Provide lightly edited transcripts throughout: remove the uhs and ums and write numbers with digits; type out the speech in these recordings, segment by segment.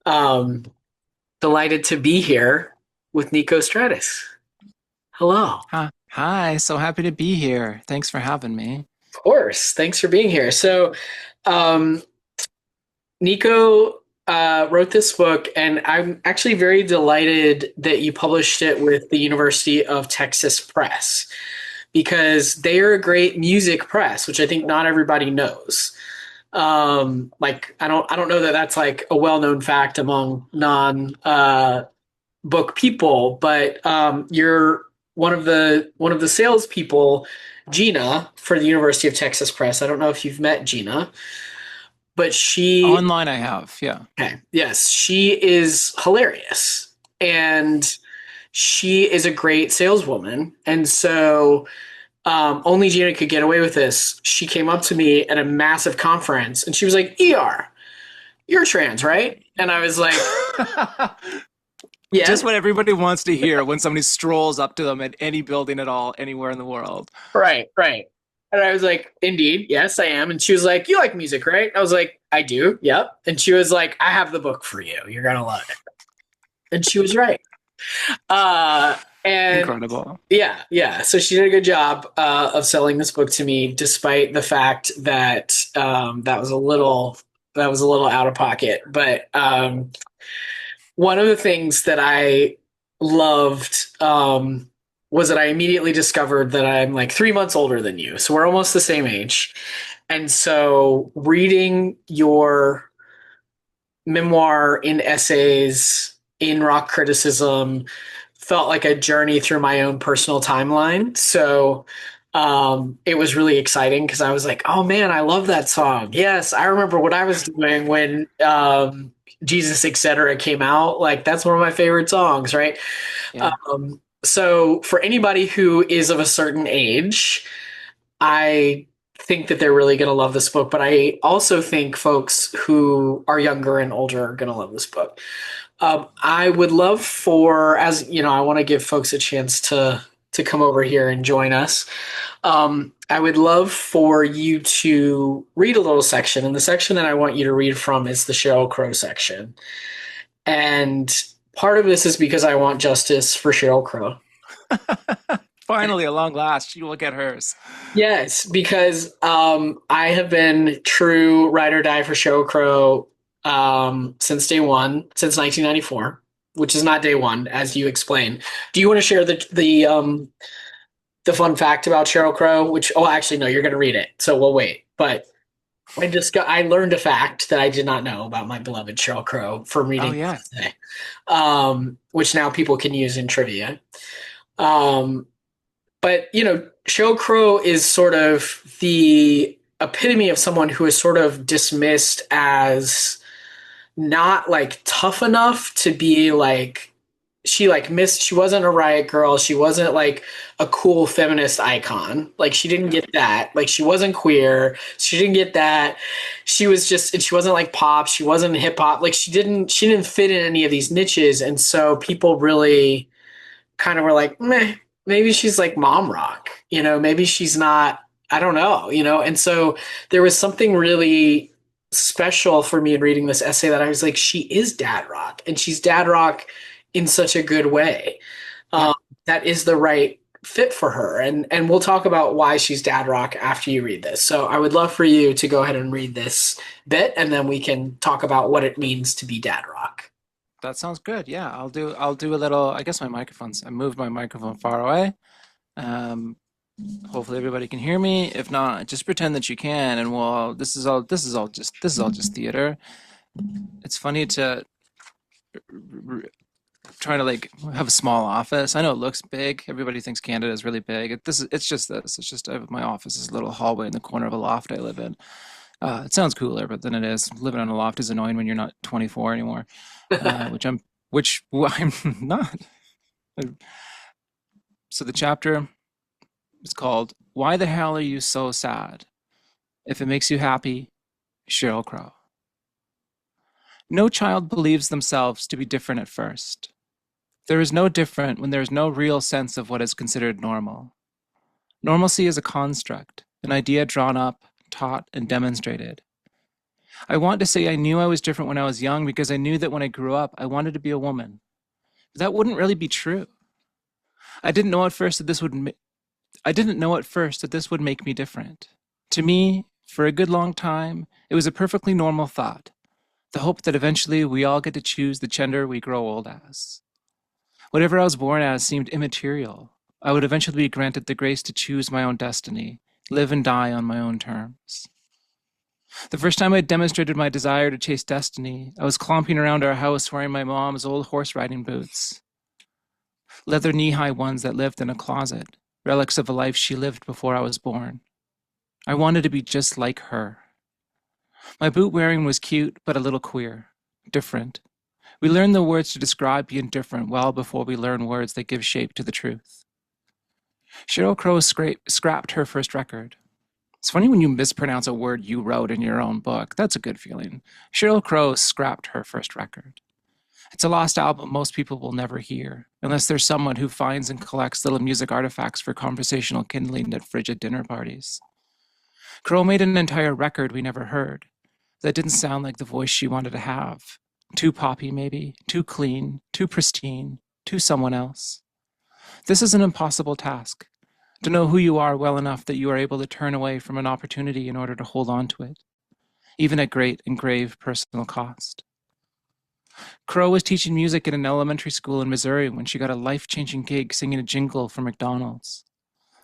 Um, Delighted to be here with Niko Stratis. Hello. Hi, so happy to be here. Thanks for having me. Of course. Thanks for being here. Um, Niko wrote this book, and I'm actually very delighted that you published it with the University of Texas Press because they are a great music press, which I think not everybody knows. I don't know that that's like a well-known fact among non book people, but you're one of the salespeople, Gina, for the University of Texas Press. I don't know if you've met Gina, but she, Online I have, yeah. okay, yes, she is hilarious, and she is a great saleswoman, and so only Gina could get away with this. She came up to me at a massive conference, and she was like, "Er, you're trans, right?" And I was like, "Yes." Just what everybody wants to hear when somebody strolls up to them at any building at all, anywhere in the world. Right, right. And I was like, indeed, yes, I am. And she was like, you like music, right? I was like, I do, yep. And she was like, I have the book for you. You're gonna love it. And she was right. And Incredible. yeah, yeah. So she did a good job of selling this book to me, despite the fact that that was a little out of pocket. But one of the things that I loved was that I immediately discovered that I'm like 3 months older than you. So we're almost the same age. And so reading your memoir in essays in rock criticism felt like a journey through my own personal timeline. So it was really exciting because I was like, oh man, I love that song. Yes, I remember what I was doing when Jesus, etc. came out. Like, that's one of my favorite songs, right? Yeah. So for anybody who is of a certain age, I think that they're really going to love this book, but I also think folks who are younger and older are going to love this book. I would love for, as you know, I want to give folks a chance to come over here and join us. I would love for you to read a little section, and the section that I want you to read from is the Sheryl Crow section. And part of this is because I want justice for Sheryl Crow. Finally, at long last, she will get hers. Yes, because I have been true ride or die for Sheryl Crow since day one, since 1994, which is not day one, as you explained. Do you want to share the fun fact about Sheryl Crow? Which, oh, actually, no, you're going to read it, so we'll wait. But I learned a fact that I did not know about my beloved Sheryl Crow from Oh, reading yeah. this today, which now people can use in trivia. Um, but Sheryl Crow is sort of the epitome of someone who is sort of dismissed as not like tough enough to be like she wasn't a riot girl, she wasn't like a cool feminist icon, like she didn't Yeah. get that, like she wasn't queer, she didn't get that, she was just, and she wasn't like pop, she wasn't hip hop, like she didn't fit in any of these niches, and so people really kind of were like, meh, maybe she's like mom rock, maybe she's not, I don't know, and so there was something really special for me in reading this essay that I was like, she is dad rock, and she's dad rock in such a good way. Yeah. Um, that is the right fit for her. And we'll talk about why she's dad rock after you read this. So I would love for you to go ahead and read this bit, and then we can talk about what it means to be dad rock. That sounds good. Yeah, I'll do a little. I guess I moved my microphone far away. Um, Hopefully everybody can hear me. If not, just pretend that you can, and this is all just theater. It's funny to try to like have a small office. I know it looks big. Everybody thinks Canada is really big. It's just this. It's just my office is a little hallway in the corner of a loft I live in. It sounds cooler, but then it is. Living on a loft is annoying when you're not 24 anymore. Which I'm not. So the chapter is called "Why the Hell Are You So Sad? If It Makes You Happy, Sheryl Crow." No child believes themselves to be different at first. There is no different when there is no real sense of what is considered normal. Normalcy is a construct, an idea drawn up, taught, and demonstrated. I want to say I knew I was different when I was young because I knew that when I grew up, I wanted to be a woman. But that wouldn't really be true. I didn't know at first that this would I didn't know at first that this would make me different. To me, for a good long time, it was a perfectly normal thought, the hope that eventually we all get to choose the gender we grow old as. Whatever I was born as seemed immaterial. I would eventually be granted the grace to choose my own destiny, live and die on my own terms. The first time I demonstrated my desire to chase destiny, I was clomping around our house wearing my mom's old horse riding boots, leather knee-high ones that lived in a closet, relics of a life she lived before I was born. I wanted to be just like her. My boot wearing was cute, but a little queer, different. We learn the words to describe being different well before we learn words that give shape to the truth. Sheryl Crow scrapped her first record. It's funny when you mispronounce a word you wrote in your own book. That's a good feeling. Sheryl Crow scrapped her first record. It's a lost album most people will never hear, unless there's someone who finds and collects little music artifacts for conversational kindling at frigid dinner parties. Crow made an entire record we never heard that didn't sound like the voice she wanted to have. Too poppy, maybe, too clean, too pristine, too someone else. This is an impossible task, to know who you are well enough that you are able to turn away from an opportunity in order to hold on to it, even at great and grave personal cost. Crow was teaching music in an elementary school in Missouri when she got a life-changing gig singing a jingle for McDonald's.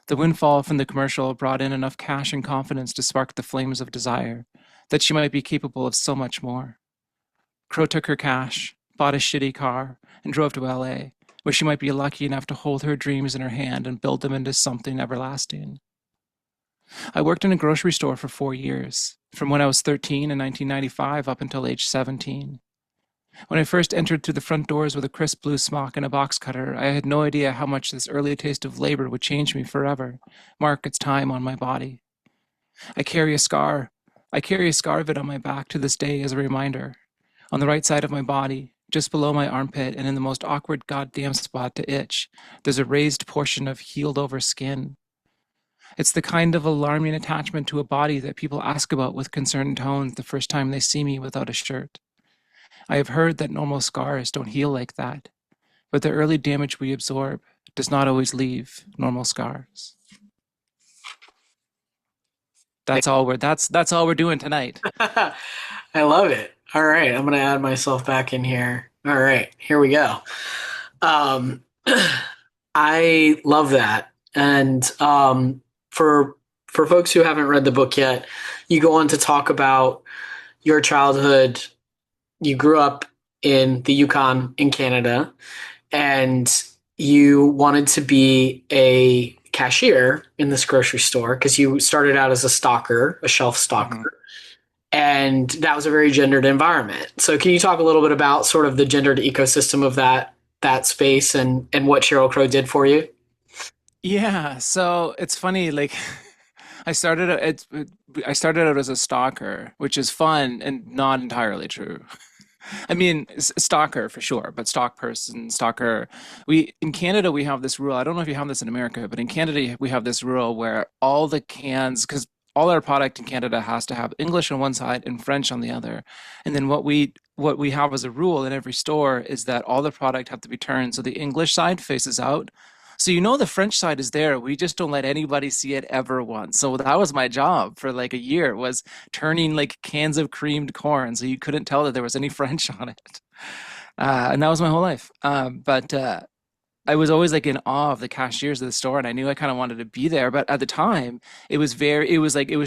The windfall from the commercial brought in enough cash and confidence to spark the flames of desire that she might be capable of so much more. Crow took her cash, bought a shitty car, and drove to LA, where she might be lucky enough to hold her dreams in her hand and build them into something everlasting. I worked in a grocery store for 4 years, from when I was 13 in 1995 up until age 17. When I first entered through the front doors with a crisp blue smock and a box cutter, I had no idea how much this early taste of labor would change me forever, mark its time on my body. I carry a scar. I carry a scar of it on my back to this day as a reminder. On the right side of my body, just below my armpit and in the most awkward goddamn spot to itch, there's a raised portion of healed over skin. It's the kind of alarming attachment to a body that people ask about with concerned tones the first time they see me without a shirt. I have heard that normal scars don't heal like that, but the early damage we absorb does not always leave normal scars. That's all we're doing tonight. I love it. All right, I'm gonna add myself back in here. All right, here we go. Um, I love that, and for folks who haven't read the book yet, you go on to talk about your childhood. You grew up in the Yukon in Canada, and you wanted to be a cashier in this grocery store because you started out as a stalker, a shelf Mhm. stalker, and that was a very gendered environment. So can you talk a little bit about sort of the gendered ecosystem of that space and what Sheryl Crow did for you? Yeah, so it's funny, like I started out as a stalker, which is fun and not entirely true. I mean, stalker for sure, but stalk person, stalker. We in Canada we have this rule. I don't know if you have this in America, but in Canada we have this rule where all the cans, because all our product in Canada has to have English on one side and French on the other, and then what we have as a rule in every store is that all the product have to be turned so the English side faces out. So you know the French side is there. We just don't let anybody see it ever once. So that was my job for like a year was turning like cans of creamed corn so you couldn't tell that there was any French on it. And that was my whole life. But I was always like in awe of the cashiers of the store, and I knew I kind of wanted to be there. But at the time, it was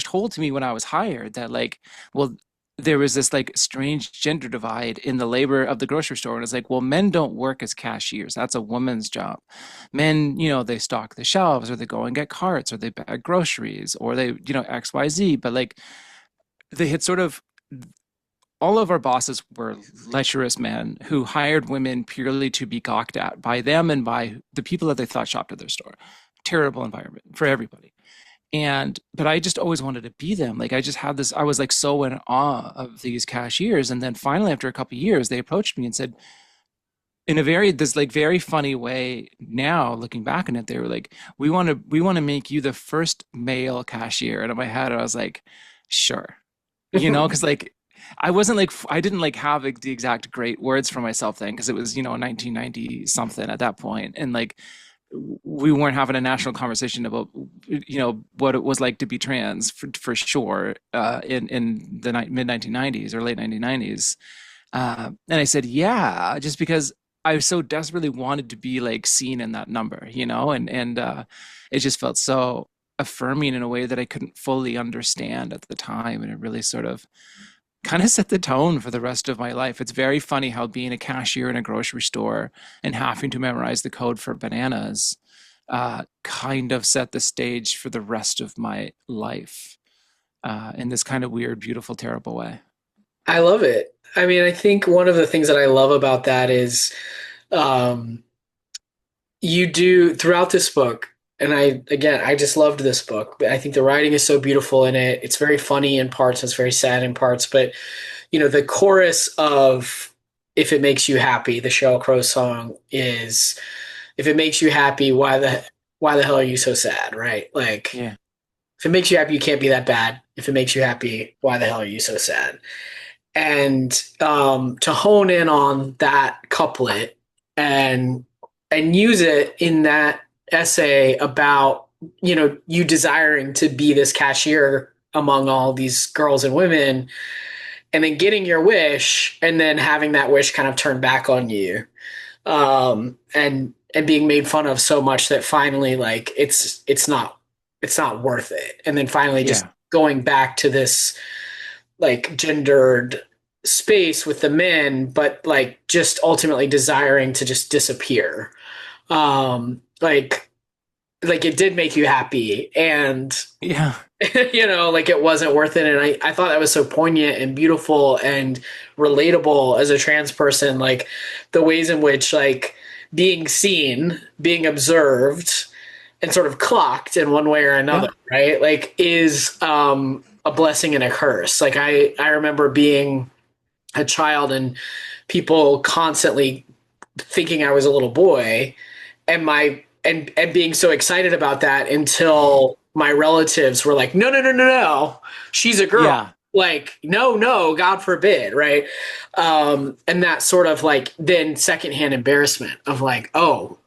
told to me when I was hired that like, well, there was this like strange gender divide in the labor of the grocery store. And it's like, well, men don't work as cashiers. That's a woman's job. Men, they stock the shelves or they go and get carts or they bag groceries or they, XYZ. But like they had sort of all of our bosses were lecherous men who hired women purely to be gawked at by them and by the people that they thought shopped at their store. Terrible environment for everybody. But I just always wanted to be them. Like I just had this, I was like so in awe of these cashiers. And then finally, after a couple of years, they approached me and said, in a this like very funny way now, looking back on it, they were like, we want to make you the first male cashier. And in my head, I was like, sure. Because like I wasn't like I didn't like have like, the exact great words for myself then because it was 1990 something at that point, and like we weren't having a national conversation about what it was like to be trans for sure in the mid 1990s or late 1990s. And I said, yeah, just because I so desperately wanted to be like seen in that number, and it just felt so affirming in a way that I couldn't fully understand at the time. And it really sort of kind of set the tone for the rest of my life. It's very funny how being a cashier in a grocery store and having to memorize the code for bananas kind of set the stage for the rest of my life in this kind of weird, beautiful, terrible way. I love it. I mean, I think one of the things that I love about that is um, you do throughout this book, and I just loved this book. I think the writing is so beautiful in it. It's very funny in parts, it's very sad in parts, but the chorus of "If It Makes You Happy," the Sheryl Crow song is, "If it makes you happy, why the hell are you so sad?" Right? Like, Yeah. if it makes you happy, you can't be that bad. If it makes you happy, why the hell are you so sad? And to hone in on that couplet and use it in that essay about you desiring to be this cashier among all these girls and women, and then getting your wish, and then having that wish kind of turn back on you, and being made fun of so much that finally, like, it's not worth it, and then finally just Yeah. going back to this like gendered space with the men, but like just ultimately desiring to just disappear. Like it did make you happy, and Yeah. like it wasn't worth it. And I thought that was so poignant and beautiful and relatable as a trans person, like the ways in which like being seen, being observed, and sort of clocked in one way or another, Yeah. right? Like is a blessing and a curse. Like I remember being a child and people constantly thinking I was a little boy, and and being so excited about that until my relatives were like, no, no, no, no, no, she's a girl. Yeah. Like, no, no, God forbid, right? And that sort of like then secondhand embarrassment of like, oh,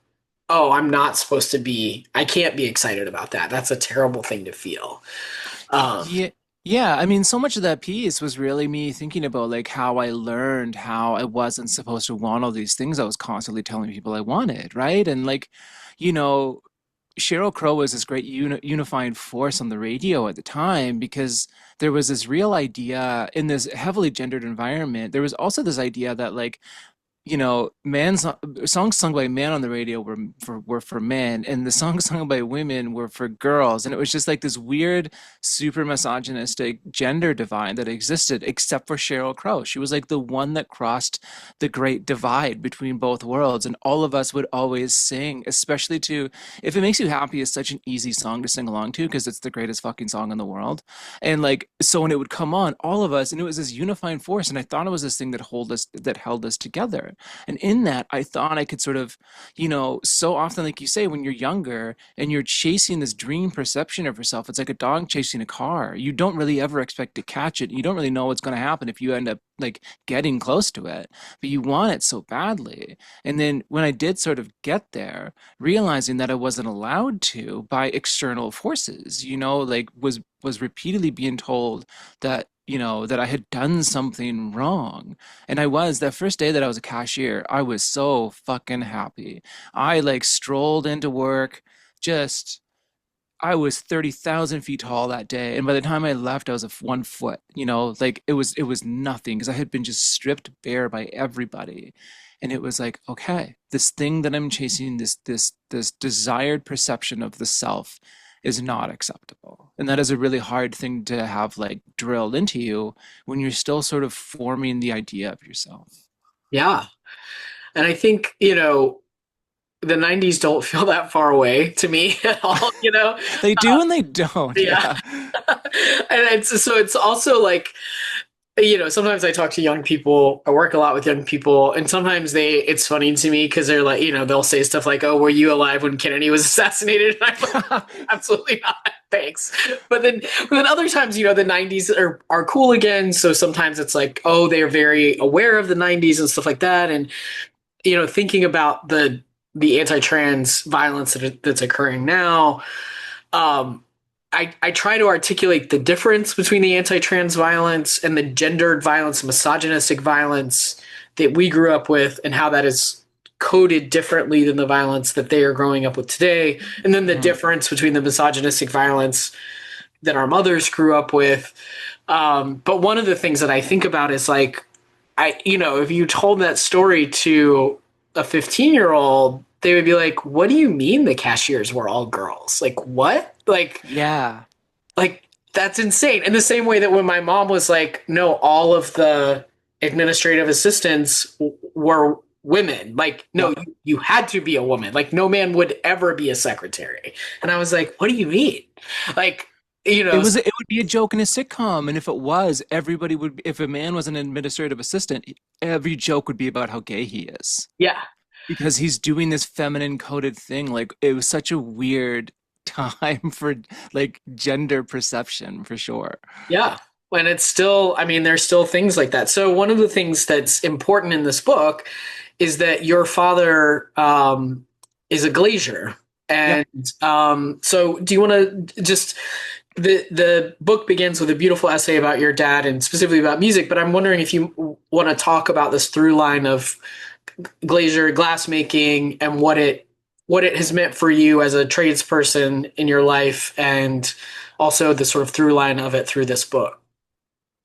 I'm not supposed to be, I can't be excited about that. That's a terrible thing to feel. Um, Yeah. Yeah, I mean, so much of that piece was really me thinking about like how I learned how I wasn't supposed to want all these things I was constantly telling people I wanted, right? And like, you know, Sheryl Crow was this great unifying force on the radio at the time because there was this real idea in this heavily gendered environment. There was also this idea that like songs sung by men on the radio were for men, and the songs sung by women were for girls, and it was just like this weird, super misogynistic gender divide that existed, except for Sheryl Crow. She was like the one that crossed the great divide between both worlds, and all of us would always sing, especially to "If It Makes You Happy" is such an easy song to sing along to because it's the greatest fucking song in the world, and like so when it would come on, all of us, and it was this unifying force, and I thought it was this thing that held us together. And in that, I thought I could sort of, so often, like you say, when you're younger and you're chasing this dream perception of yourself, it's like a dog chasing a car. You don't really ever expect to catch it. You don't really know what's going to happen if you end up like getting close to it, but you want it so badly. And then when I did sort of get there, realizing that I wasn't allowed to by external forces, like was repeatedly being told that that I had done something wrong. And I was, that first day that I was a cashier, I was so fucking happy. I like strolled into work, just, I was 30,000 feet tall that day. And by the time I left, I was 1 foot, like it was nothing because I had been just stripped bare by everybody. And it was like, okay, this thing that I'm chasing, this desired perception of the self is not acceptable. And that is a really hard thing to have like drilled into you when you're still sort of forming the idea of yourself. yeah. And I think, the 90s don't feel that far away to me at all. They do and they don't. Yeah. Yeah. And it's also like sometimes I talk to young people. I work a lot with young people, and sometimes it's funny to me because they're like, they'll say stuff like, "Oh, were you alive when Kennedy was assassinated?" And I'm like, absolutely not. Thanks. But then other times, the 90s are cool again. So sometimes it's like, oh, they're very aware of the 90s and stuff like that. And, thinking about the anti-trans violence that's occurring now, um, I try to articulate the difference between the anti-trans violence and the gendered violence, misogynistic violence that we grew up with, and how that is coded differently than the violence that they are growing up with today. And then the Mhm. difference between the misogynistic violence that our mothers grew up with. But one of the things that I think about is like, if you told that story to a 15-year-old, they would be like, what do you mean the cashiers were all girls? Like, what? Yeah. Like that's insane. In the same way that when my mom was like, no, all of the administrative assistants were women. Like, no, Yep. you had to be a woman. Like, no man would ever be a secretary. And I was like, what do you mean? Like, It would be a joke in a sitcom, and if it was, everybody would. If a man was an administrative assistant, every joke would be about how gay he is yeah, because he's doing this feminine coded thing. Like it was such a weird time for like gender perception for sure. yeah. And it's still, I mean, there's still things like that. So one of the things that's important in this book is that your father is a glazier. Yep. And so do you want to just the book begins with a beautiful essay about your dad and specifically about music, but I'm wondering if you want to talk about this through line of glazier glass making and what it has meant for you as a tradesperson in your life, and also the sort of through line of it through this book.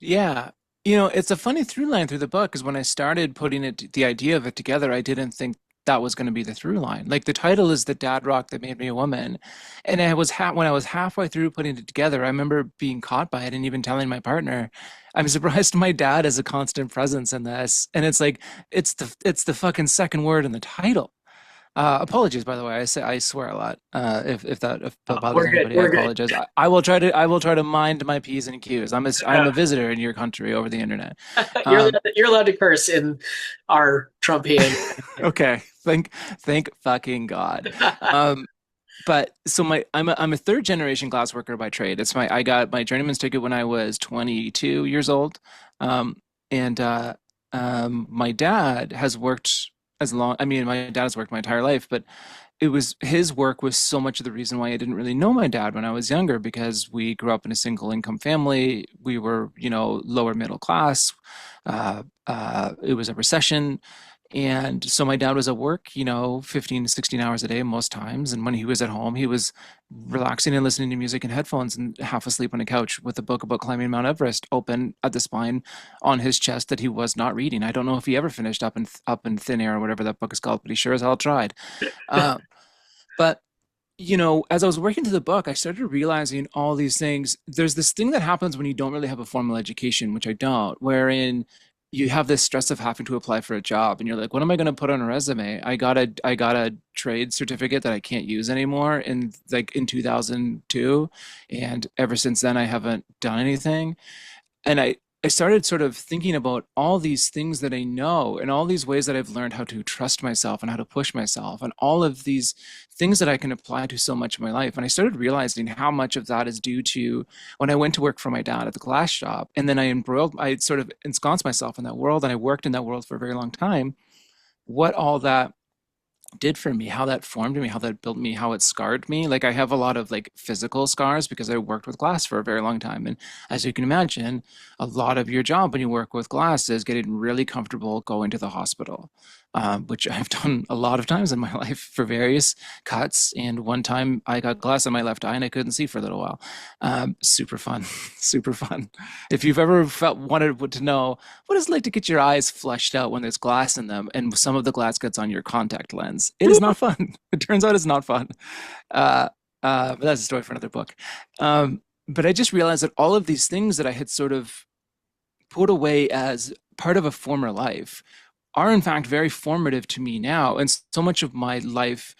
Yeah. It's a funny through line through the book because when I started putting the idea of it together, I didn't think that was going to be the through line. Like the title is The Dad Rock That Made Me a Woman. And when I was halfway through putting it together, I remember being caught by it and even telling my partner, I'm surprised my dad is a constant presence in this. And it's like it's the fucking second word in the title. Apologies, by the way. I swear a lot. If that bothers We're good. anybody, I We're good. apologize. I will try to mind my p's and q's. I'm a visitor in your country over the internet. Um, You're allowed to curse in our Trumpian. okay, thank fucking God. Um, but so I'm a third generation glassworker by trade. I got my journeyman's ticket when I was 22 years old, and my dad has worked as long. I mean, my dad has worked my entire life, but it was his work was so much of the reason why I didn't really know my dad when I was younger because we grew up in a single income family. We were, lower middle class. It was a recession. And so my dad was at work, 15 to 16 hours a day most times. And when he was at home, he was relaxing and listening to music in headphones and half asleep on a couch with a book about climbing Mount Everest open at the spine on his chest that he was not reading. I don't know if he ever finished Up in Thin Air or whatever that book is called, but he sure as hell tried. Uh, but as I was working through the book, I started realizing all these things. There's this thing that happens when you don't really have a formal education, which I don't, wherein you have this stress of having to apply for a job and you're like, what am I going to put on a resume? I got a trade certificate that I can't use anymore in 2002. And ever since then I haven't done anything. And I started sort of thinking about all these things that I know and all these ways that I've learned how to trust myself and how to push myself and all of these things that I can apply to so much of my life. And I started realizing how much of that is due to when I went to work for my dad at the glass shop. And then I sort of ensconced myself in that world and I worked in that world for a very long time. What all that did for me, how that formed me, how that built me, how it scarred me. Like I have a lot of like physical scars because I worked with glass for a very long time. And as you can imagine, a lot of your job when you work with glass is getting really comfortable going to the hospital, which I've done a lot of times in my life for various cuts. And one time I got glass in my left eye and I couldn't see for a little while. Super fun, super fun. If you've ever wanted to know what it's like to get your eyes flushed out when there's glass in them and some of the glass gets on your contact lens. It is not fun. It turns out it's not fun. Uh, but that's a story for another book. But I just realized that all of these things that I had sort of put away as part of a former life are in fact very formative to me now. And so much of my life,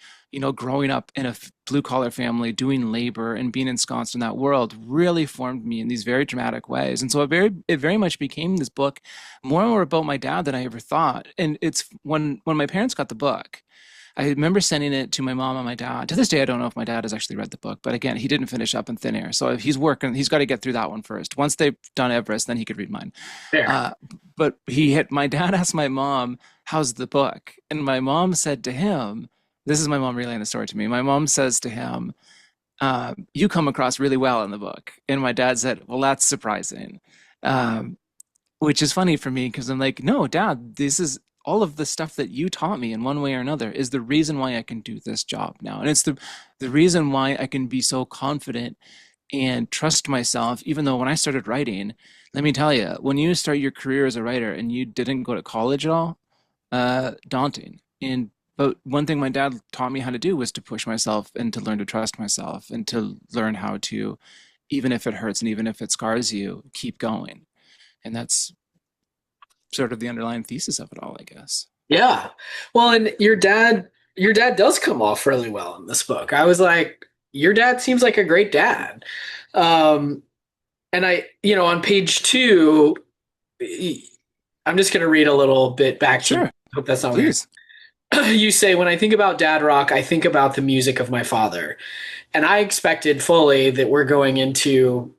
growing up in a blue collar family, doing labor and being ensconced in that world really formed me in these very dramatic ways. And so it very much became this book more and more about my dad than I ever thought. And it's when my parents got the book, I remember sending it to my mom and my dad. To this day, I don't know if my dad has actually read the book, but again, he didn't finish Up in Thin Air. So if he's working, he's got to get through that one first. Once they've done Everest, then he could read mine. Fair. Uh, but my dad asked my mom, how's the book? And my mom said to him, this is my mom relaying the story to me. My mom says to him, you come across really well in the book. And my dad said, well, that's surprising. Um, which is funny for me because I'm like, no, Dad, this is all of the stuff that you taught me in one way or another is the reason why I can do this job now. And it's the reason why I can be so confident and trust myself, even though when I started writing, let me tell you, when you start your career as a writer and you didn't go to college at all, daunting. And but one thing my dad taught me how to do was to push myself and to learn to trust myself and to learn how to, even if it hurts and even if it scars you, keep going. And that's sort of the underlying thesis of it all, I guess. Yeah. Well, and your dad does come off really well in this book. I was like, your dad seems like a great dad. Um, and on page two, I'm just going to read a little bit back to, Sure, hope that's not weird. please. You say, when I think about dad rock, I think about the music of my father. And I expected fully that we're going into,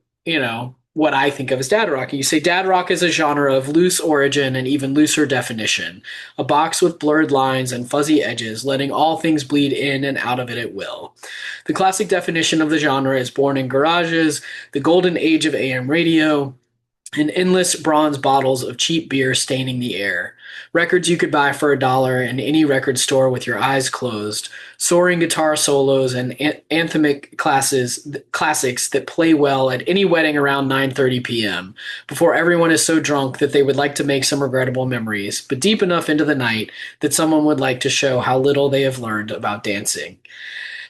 what I think of as dad rock. You say dad rock is a genre of loose origin and even looser definition, a box with blurred lines and fuzzy edges, letting all things bleed in and out of it at will. The classic definition of the genre is born in garages, the golden age of AM radio, and endless bronze bottles of cheap beer staining the air. Records you could buy for $1 in any record store with your eyes closed. Soaring guitar solos and anthemic classics that play well at any wedding around 9:30 p.m. before everyone is so drunk that they would like to make some regrettable memories, but deep enough into the night that someone would like to show how little they have learned about dancing.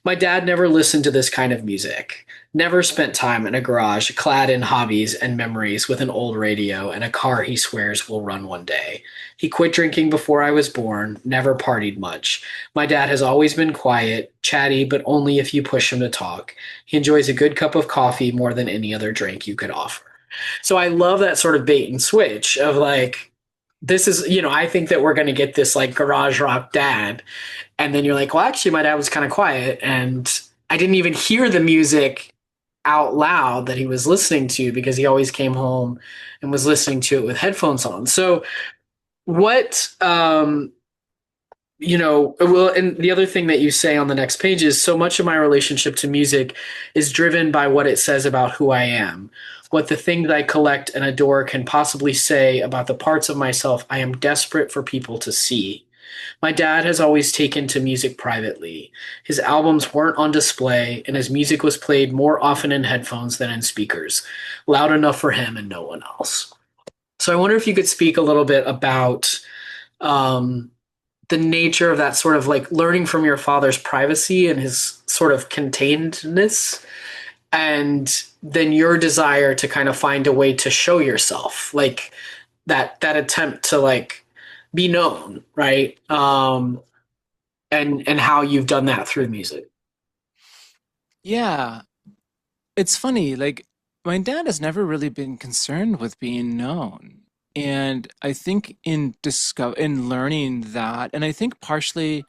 My dad never listened to this kind of music, never spent time in a garage clad in hobbies and memories with an old radio and a car he swears will run one day. He quit drinking before I was born, never partied much. My dad has always been quiet, chatty, but only if you push him to talk. He enjoys a good cup of coffee more than any other drink you could offer. So I love that sort of bait and switch of like, this is, I think that we're going to get this like garage rock dad. And then you're like, well, actually, my dad was kind of quiet and I didn't even hear the music out loud that he was listening to because he always came home and was listening to it with headphones on. So what, well, and the other thing that you say on the next page is so much of my relationship to music is driven by what it says about who I am, what the thing that I collect and adore can possibly say about the parts of myself I am desperate for people to see. My dad has always taken to music privately. His albums weren't on display, and his music was played more often in headphones than in speakers, loud enough for him and no one else. So I wonder if you could speak a little bit about um, the nature of that sort of like learning from your father's privacy and his sort of containedness, and then your desire to kind of find a way to show yourself, like that attempt to like be known, right? And how you've done that through music. Yeah, it's funny. Like, my dad has never really been concerned with being known. And I think in learning that, and I think partially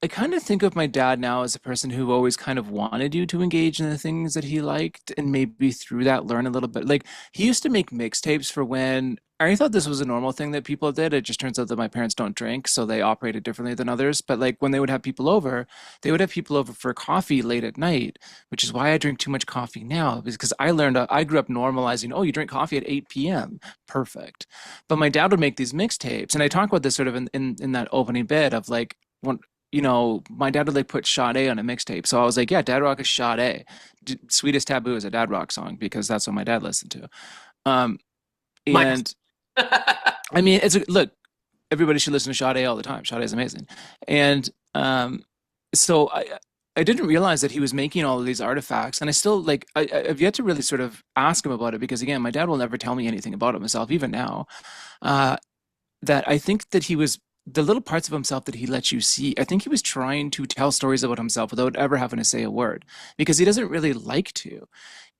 I kind of think of my dad now as a person who always kind of wanted you to engage in the things that he liked and maybe through that learn a little bit. Like he used to make mixtapes for when I thought this was a normal thing that people did. It just turns out that my parents don't drink, so they operated differently than others. But like when they would have people over, they would have people over for coffee late at night, which is why I drink too much coffee now, because I grew up normalizing, oh, you drink coffee at 8 p.m. Perfect. But my dad would make these mixtapes, and I talk about this sort of in that opening bit of like, when my dad would like put Sade on a mixtape. So I was like, yeah, Dad Rock is Sade. Sweetest Taboo is a Dad Rock song because that's what my dad listened to. Um, Michael. and I mean, look, everybody should listen to Sade all the time. Sade is amazing. And so I didn't realize that he was making all of these artifacts. And I still like, I've yet to really sort of ask him about it because again, my dad will never tell me anything about himself, even now. Uh, that I think that he was the little parts of himself that he lets you see, I think he was trying to tell stories about himself without ever having to say a word because he doesn't really like to.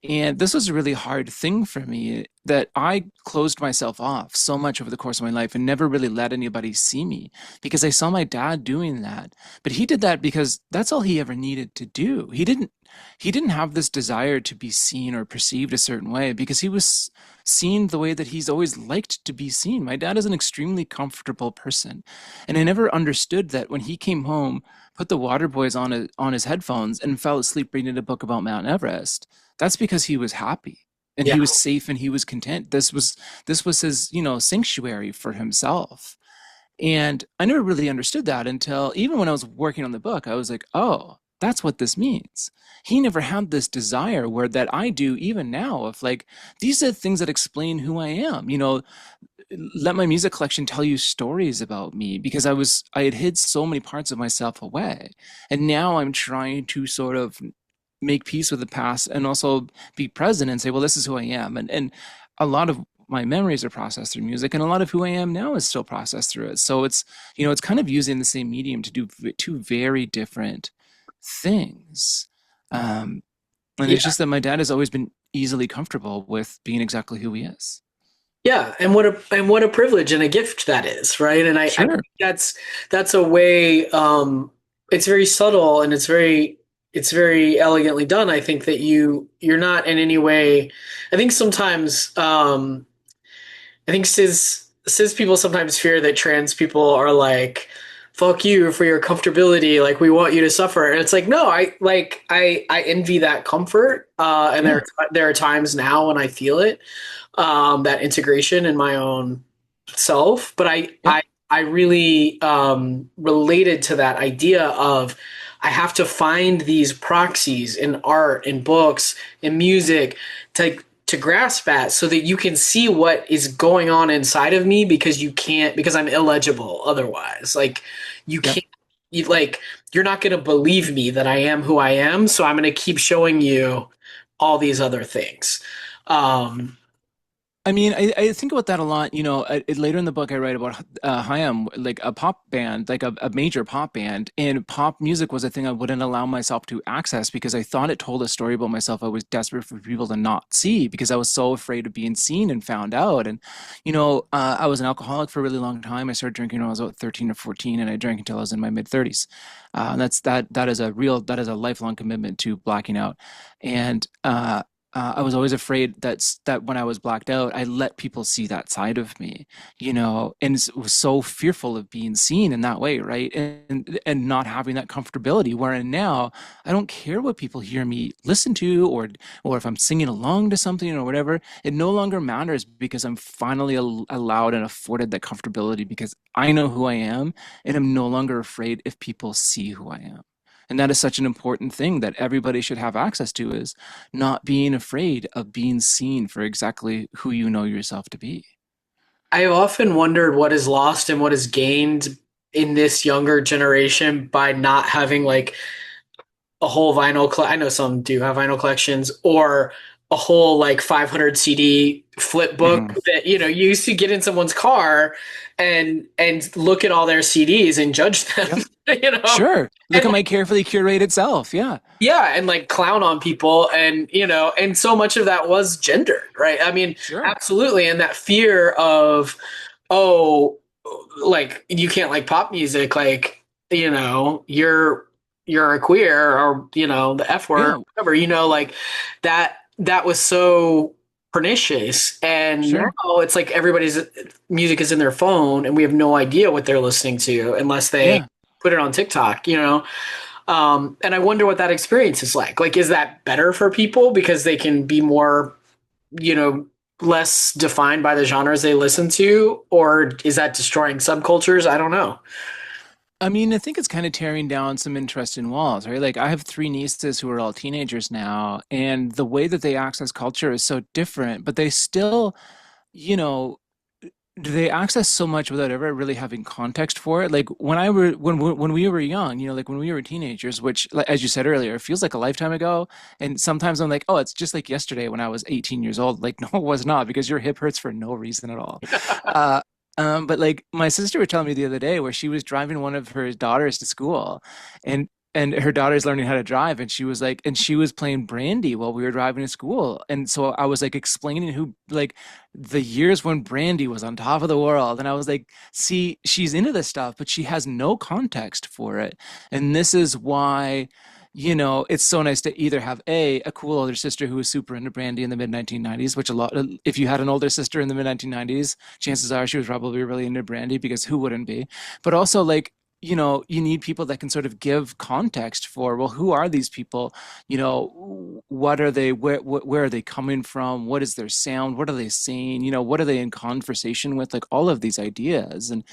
And this was a really hard thing for me that I closed myself off so much over the course of my life and never really let anybody see me because I saw my dad doing that. But he did that because that's all he ever needed to do. He didn't have this desire to be seen or perceived a certain way because he was seen the way that he's always liked to be seen. My dad is an extremely comfortable person, and I never understood that when he came home, put the water boys on his headphones and fell asleep reading a book about Mount Everest. That's because he was happy and Yeah. he was safe and he was content. This was his, sanctuary for himself. And I never really understood that until even when I was working on the book, I was like, oh, that's what this means. He never had this desire where that I do even now of like, these are things that explain who I am. Let my music collection tell you stories about me because I had hid so many parts of myself away. And now I'm trying to sort of make peace with the past and also be present and say, well, this is who I am. And a lot of my memories are processed through music, and a lot of who I am now is still processed through it. So it's kind of using the same medium to do two very different things. Um, and it's Yeah. just that my dad has always been easily comfortable with being exactly who he is. Yeah, and what a privilege and a gift that is, right? And I think Sure. that's a way. It's very subtle and it's very elegantly done. I think that you're not in any way. I think sometimes I think cis people sometimes fear that trans people are like, fuck you for your comfortability, like we want you to suffer. And it's like, no, I envy that comfort. And Yeah. there are times now when I feel it, that integration in my own self. But Yeah. I really related to that idea of I have to find these proxies in art, in books, in music to grasp at so that you can see what is going on inside of me because you can't because I'm illegible otherwise. Like you Yeah. can't you're not going to believe me that I am who I am, so I'm going to keep showing you all these other things. Um I mean, I think about that a lot. Later in the book, I write about Hayam, like a pop band, like a major pop band, and pop music was a thing I wouldn't allow myself to access because I thought it told a story about myself I was desperate for people to not see because I was so afraid of being seen and found out. And, I was an alcoholic for a really long time. I started drinking when I was about 13 or 14, and I drank until I was in my mid 30s. And that is a lifelong commitment to blacking out. And, I was always afraid that when I was blacked out, I let people see that side of me, and was so fearful of being seen in that way, right? And not having that comfortability. Wherein now, I don't care what people hear me listen to, or if I'm singing along to something or whatever. It no longer matters because I'm finally allowed and afforded that comfortability because I know who I am, and I'm no longer afraid if people see who I am. And that is such an important thing that everybody should have access to is not being afraid of being seen for exactly who you know yourself to be. I've often wondered what is lost and what is gained in this younger generation by not having like a whole I know some do have vinyl collections or a whole like 500 CD flip book Hmm. that you used to get in someone's car and look at all their CDs and judge them, Yep. you know. Sure. Look And at like my carefully curated self. Yeah. yeah, and like clown on people and and so much of that was gendered, right? I mean, Sure. absolutely, and that fear of oh, like you can't like pop music, like you're a queer or the F word, Yeah. whatever, like that was so pernicious. And Sure. now it's like everybody's music is in their phone, and we have no idea what they're listening to unless they Yeah. put it on TikTok. And I wonder what that experience is like. Like, is that better for people because they can be more, you know, less defined by the genres they listen to, or is that destroying subcultures? I don't know. I mean, I think it's kind of tearing down some interesting walls, right? Like, I have three nieces who are all teenagers now, and the way that they access culture is so different, but they still, you know, do they access so much without ever really having context for it? Like when we were young, like when we were teenagers, which, like, as you said earlier, it feels like a lifetime ago. And sometimes I'm like, oh, it's just like yesterday when I was 18 years old. Like, no, it was not because your hip hurts for no reason at all. But like my sister was telling me the other day where she was driving one of her daughters to school and her daughter's learning how to drive and she was like and she was playing Brandy while we were driving to school. And so I was like explaining who like the years when Brandy was on top of the world. And I was like, see, she's into this stuff, but she has no context for it. And this is why it's so nice to either have a cool older sister who was super into Brandy in the mid 1990s, which a lot, if you had an older sister in the mid 1990s, chances are she was probably really into Brandy because who wouldn't be? But also, like, you need people that can sort of give context for, well, who are these people? What are they? Where are they coming from? What is their sound? What are they saying? What are they in conversation with? Like all of these ideas. And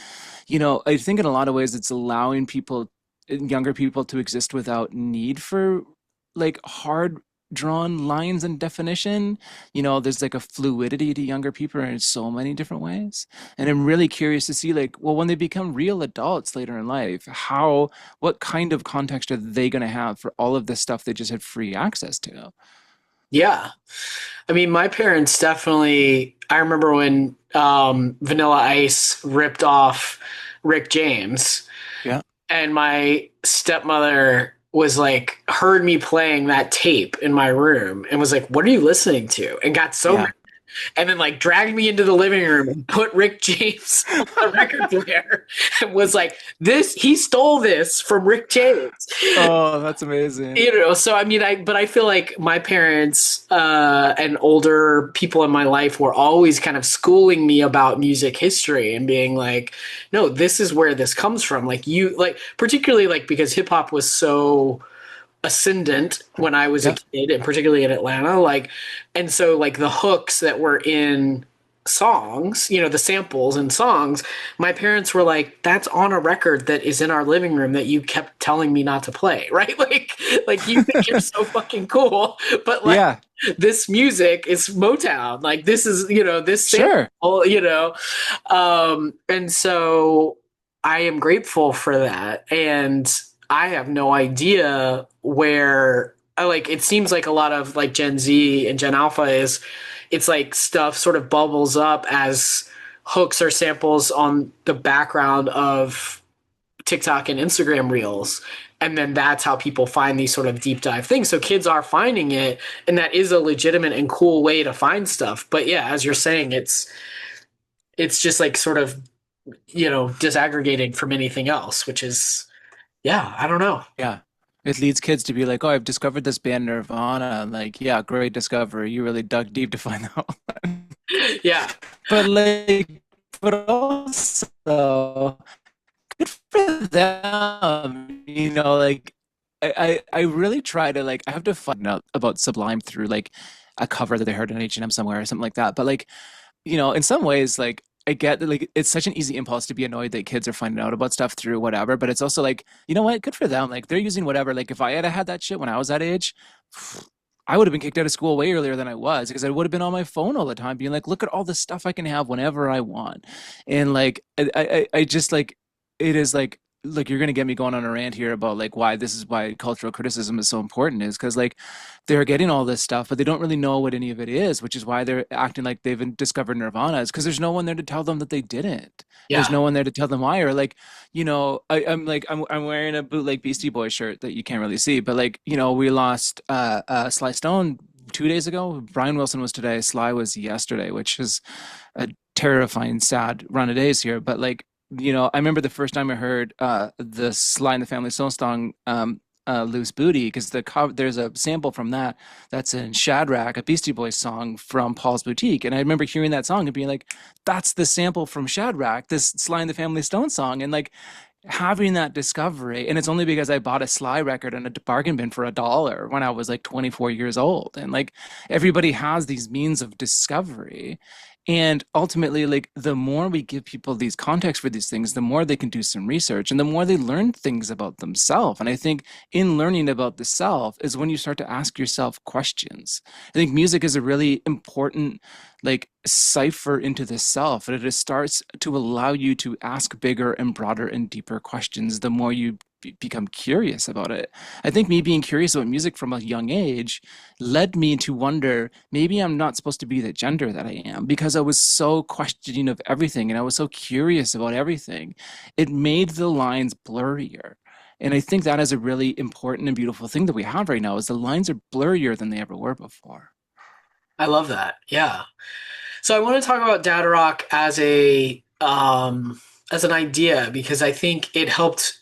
I think in a lot of ways it's allowing people, younger people, to exist without need for like hard drawn lines and definition. There's like a fluidity to younger people in so many different ways. And I'm really curious to see like, well, when they become real adults later in life, what kind of context are they going to have for all of this stuff they just had free access to? Yeah. I mean, my parents definitely, I remember when Vanilla Ice ripped off Rick James, Yeah. and my stepmother was like, heard me playing that tape in my room and was like, "What are you listening to?" And got so Yeah. mad, and then like dragged me into the living room and put Rick James on the record player and was like, he stole this from Rick James. Oh, that's amazing. So I mean, I feel like my parents and older people in my life were always kind of schooling me about music history and being like, no, this is where this comes from. Like particularly like because hip hop was so ascendant when I was a Yeah. kid, and particularly in Atlanta, and so like the hooks that were in songs, the samples and songs, my parents were like, "That's on a record that is in our living room that you kept telling me not to play," right? Like you think you're so fucking cool, but like Yeah. this music is Motown. Like this is, this Sure. sample, and so I am grateful for that, and I have no idea where like it seems like a lot of like Gen Z and Gen Alpha is it's like stuff sort of bubbles up as hooks or samples on the background of TikTok and Instagram reels. And then that's how people find these sort of deep dive things. So kids are finding it, and that is a legitimate and cool way to find stuff. But yeah, as you're saying, it's just like sort of, disaggregating from anything else, which is yeah, I don't know. Yeah. It leads kids to be like, oh, I've discovered this band Nirvana. And like, yeah, great discovery. You really dug deep to find out. Yeah. But like, but also good for them. Like I really try to like I have to find out about Sublime through like a cover that they heard on H&M somewhere or something like that. But like in some ways, like I get that like it's such an easy impulse to be annoyed that kids are finding out about stuff through whatever, but it's also like, you know what, good for them. Like they're using whatever. Like if I had that shit when I was that age, I would have been kicked out of school way earlier than I was because I would have been on my phone all the time, being like, look at all the stuff I can have whenever I want. And like I just like it is like look, you're gonna get me going on a rant here about like why this is why cultural criticism is so important is because like they're getting all this stuff, but they don't really know what any of it is, which is why they're acting like they've discovered Nirvana. Is because there's no one there to tell them that they didn't. There's Yeah. no one there to tell them why. Or like, I'm like I'm wearing a bootleg Beastie Boys shirt that you can't really see, but like, we lost Sly Stone 2 days ago. Brian Wilson was today. Sly was yesterday, which is a terrifying, sad run of days here. But like, I remember the first time I heard the Sly and the Family Stone song, "Loose Booty," because there's a sample from that's in Shadrach, a Beastie Boys song from Paul's Boutique, and I remember hearing that song and being like, "That's the sample from Shadrach, this Sly and the Family Stone song," and like having that discovery. And it's only because I bought a Sly record in a bargain bin for $1 when I was like 24 years old, and like everybody has these means of discovery. And ultimately, like the more we give people these contexts for these things, the more they can do some research and the more they learn things about themselves. And I think in learning about the self is when you start to ask yourself questions. I think music is a really important like cipher into the self, and it starts to allow you to ask bigger and broader and deeper questions the more you become curious about it. I think me being curious about music from a young age led me to wonder maybe I'm not supposed to be the gender that I am because I was so questioning of everything and I was so curious about everything. It made the lines blurrier. And I think that is a really important and beautiful thing that we have right now is the lines are blurrier than they ever were before. I love that. Yeah. So I want to talk about dad rock as an idea because I think it helped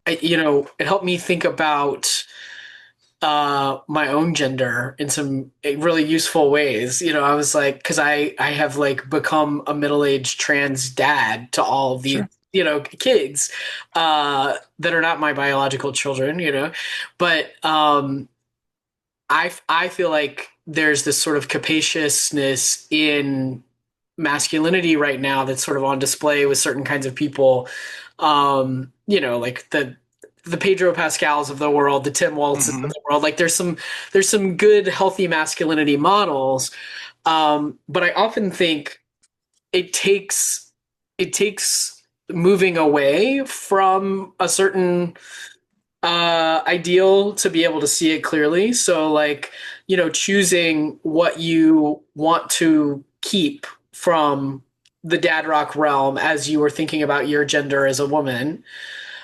it helped me think about my own gender in some really useful ways. I was like, because I have like become a middle-aged trans dad to all of these Sure. kids that are not my biological children, but I feel like there's this sort of capaciousness in masculinity right now that's sort of on display with certain kinds of people. Like the Pedro Pascals of the world, the Tim Waltzes of Hmm. the world. Like there's some good healthy masculinity models. But I often think it takes it takes moving away from a certain ideal to be able to see it clearly. So like, choosing what you want to keep from the dad rock realm as you were thinking about your gender as a woman.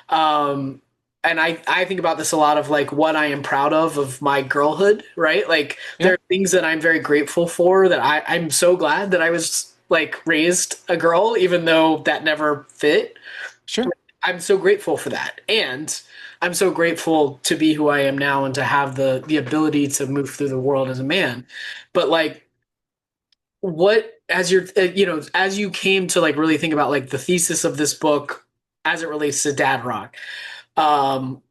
Um, and I think about this a lot of like what I am proud of my girlhood, right? Like Yeah, there are things that I'm very grateful for that I'm so glad that I was like raised a girl, even though that never fit. sure. I'm so grateful for that. And I'm so grateful to be who I am now and to have the ability to move through the world as a man. But like what as you're as you came to like really think about like the thesis of this book as it relates to dad rock, um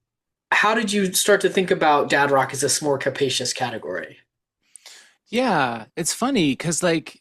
how did you start to think about dad rock as this more capacious category? Yeah, it's funny because like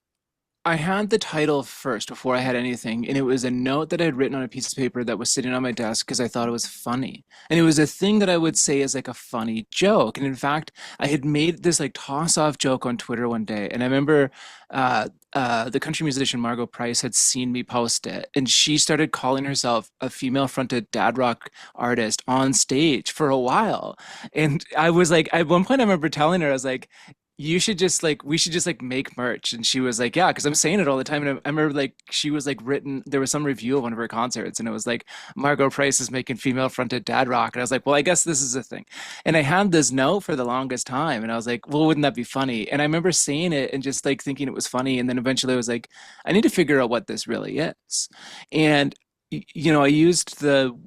I had the title first before I had anything, and it was a note that I had written on a piece of paper that was sitting on my desk because I thought it was funny. And it was a thing that I would say as like a funny joke. And in fact, I had made this like toss-off joke on Twitter one day, and I remember the country musician Margot Price had seen me post it, and she started calling herself a female-fronted dad rock artist on stage for a while. And I was like, at one point, I remember telling her, I was like, you should just like we should just like make merch. And she was like, yeah, because I'm saying it all the time. And I remember like she was like written there was some review of one of her concerts and it was like Margot Price is making female fronted dad rock. And I was like, well, I guess this is a thing. And I had this note for the longest time and I was like, well, wouldn't that be funny? And I remember saying it and just like thinking it was funny. And then eventually I was like, I need to figure out what this really is. And I used the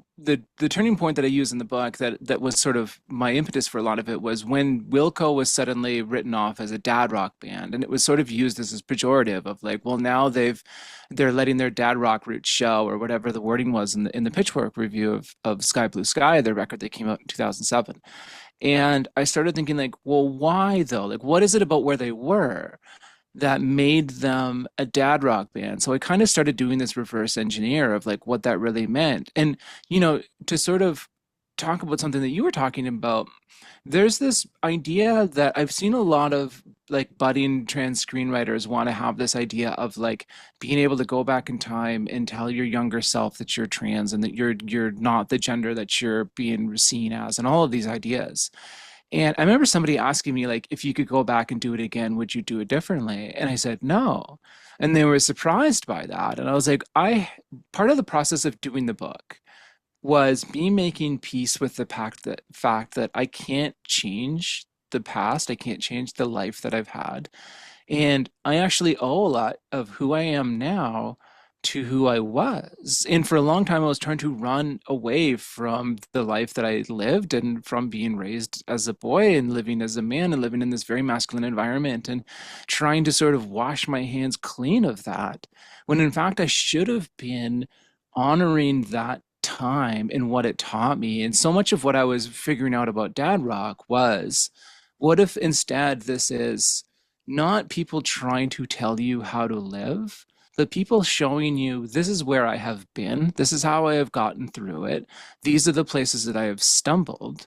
turning point that I use in the book that was sort of my impetus for a lot of it was when Wilco was suddenly written off as a dad rock band, and it was sort of used as this pejorative of like, well, now they're letting their dad rock roots show, or whatever the wording was in the Pitchfork review of Sky Blue Sky, their record that came out in 2007. And I started thinking like, well, why though? Like, what is it about where they were that made them a dad rock band? So I kind of started doing this reverse engineer of like what that really meant. And, to sort of talk about something that you were talking about, there's this idea that I've seen a lot of like budding trans screenwriters want to have this idea of like being able to go back in time and tell your younger self that you're trans and that you're not the gender that you're being seen as and all of these ideas. And I remember somebody asking me, like, if you could go back and do it again, would you do it differently? And I said, no. And they were surprised by that. And I was like, part of the process of doing the book was me making peace with the fact that I can't change the past. I can't change the life that I've had. And I actually owe a lot of who I am now to who I was. And for a long time, I was trying to run away from the life that I lived and from being raised as a boy and living as a man and living in this very masculine environment and trying to sort of wash my hands clean of that. When in fact, I should have been honoring that time and what it taught me. And so much of what I was figuring out about dad rock was, what if instead this is not people trying to tell you how to live, the people showing you this is where I have been, this is how I have gotten through it, these are the places that I have stumbled.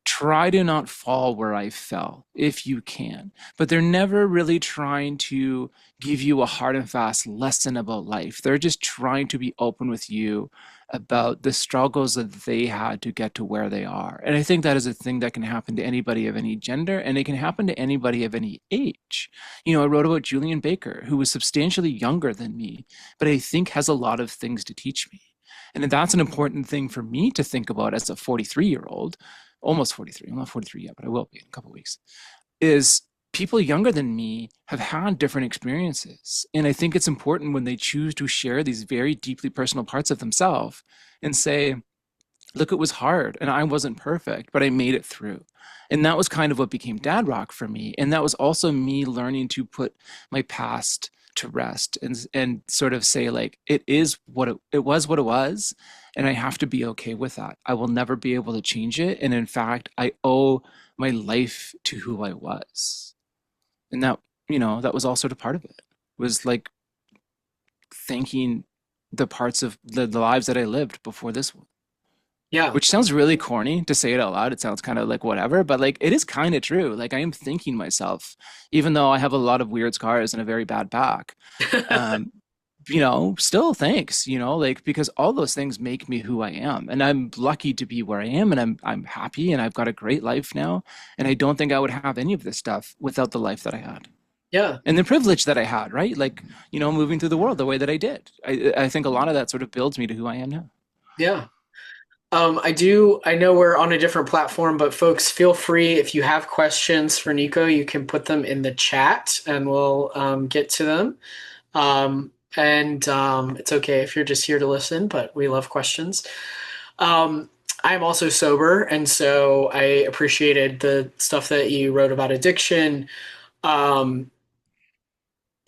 Try to not fall where I fell if you can. But they're never really trying to give you a hard and fast lesson about life. They're just trying to be open with you about the struggles that they had to get to where they are. And I think that is a thing that can happen to anybody of any gender, and it can happen to anybody of any age. I wrote about Julian Baker, who was substantially younger than me, but I think has a lot of things to teach me. And that's an important thing for me to think about as a 43-year-old, almost 43. I'm not 43 yet, but I will be in a couple of weeks. Is people younger than me have had different experiences. And I think it's important when they choose to share these very deeply personal parts of themselves and say, look, it was hard and I wasn't perfect, but I made it through. And that was kind of what became dad rock for me. And that was also me learning to put my past to rest and sort of say, like, it was what it was, and I have to be okay with that. I will never be able to change it. And in fact, I owe my life to who I was. And that was all sort of part of it. Was like thanking the parts of the lives that I lived before this one. Yeah. Which sounds really corny to say it out loud. It sounds kind of like whatever, but like it is kind of true. Like I am thinking myself, even though I have a lot of weird scars and a very bad back. Um, still thanks, like because all those things make me who I am. And I'm lucky to be where I am, and I'm happy, and I've got a great life now. And I don't think I would have any of this stuff without the life that I had. Yeah. And the privilege that I had, right? Like, moving through the world the way that I did. I think a lot of that sort of builds me to who I am now. Yeah. I know we're on a different platform, but folks, feel free if you have questions for Niko, you can put them in the chat and we'll get to them. It's okay if you're just here to listen, but we love questions. I'm also sober, and so I appreciated the stuff that you wrote about addiction. Um,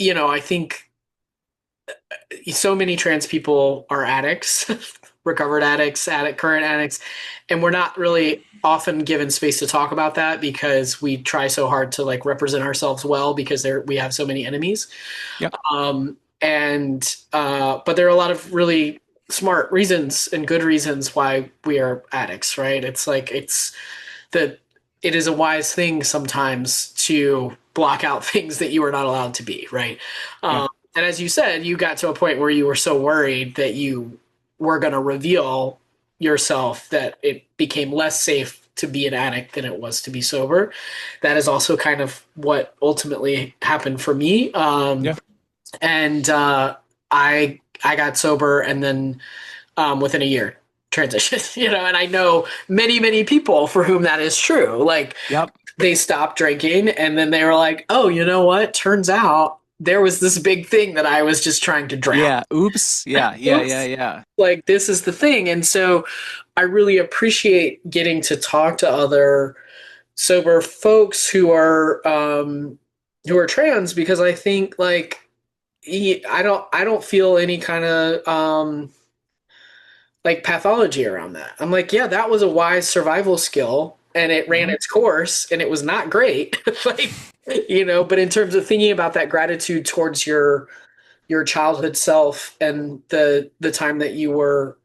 I think so many trans people are addicts, recovered addicts, current addicts, and we're not really often given space to talk about that because we try so hard to like represent ourselves well because we have so many enemies. Yeah. But there are a lot of really smart reasons and good reasons why we are addicts, right? It's like it is a wise thing sometimes to block out things that you are not allowed to be, right? Yeah. And as you said, you got to a point where you were so worried that you were going to reveal yourself that it became less safe to be an addict than it was to be sober. That is also kind of what ultimately happened for me. Yeah. And I got sober, and then within a year transition, and I know many people for whom that is true. Like Yep. they stopped drinking, and then they were like, oh, you know what? Turns out there was this big thing that I was just trying to drown. Yeah. Oops. Yeah. Yeah. Yeah. Oops. Yeah. Like this is the thing. And so I really appreciate getting to talk to other sober folks who are trans, because I think like I don't feel any kind of like pathology around that. I'm like, yeah, that was a wise survival skill and it ran Hmm. its course and it was not great. Like, but in terms of thinking about that gratitude towards your childhood self and the time that you were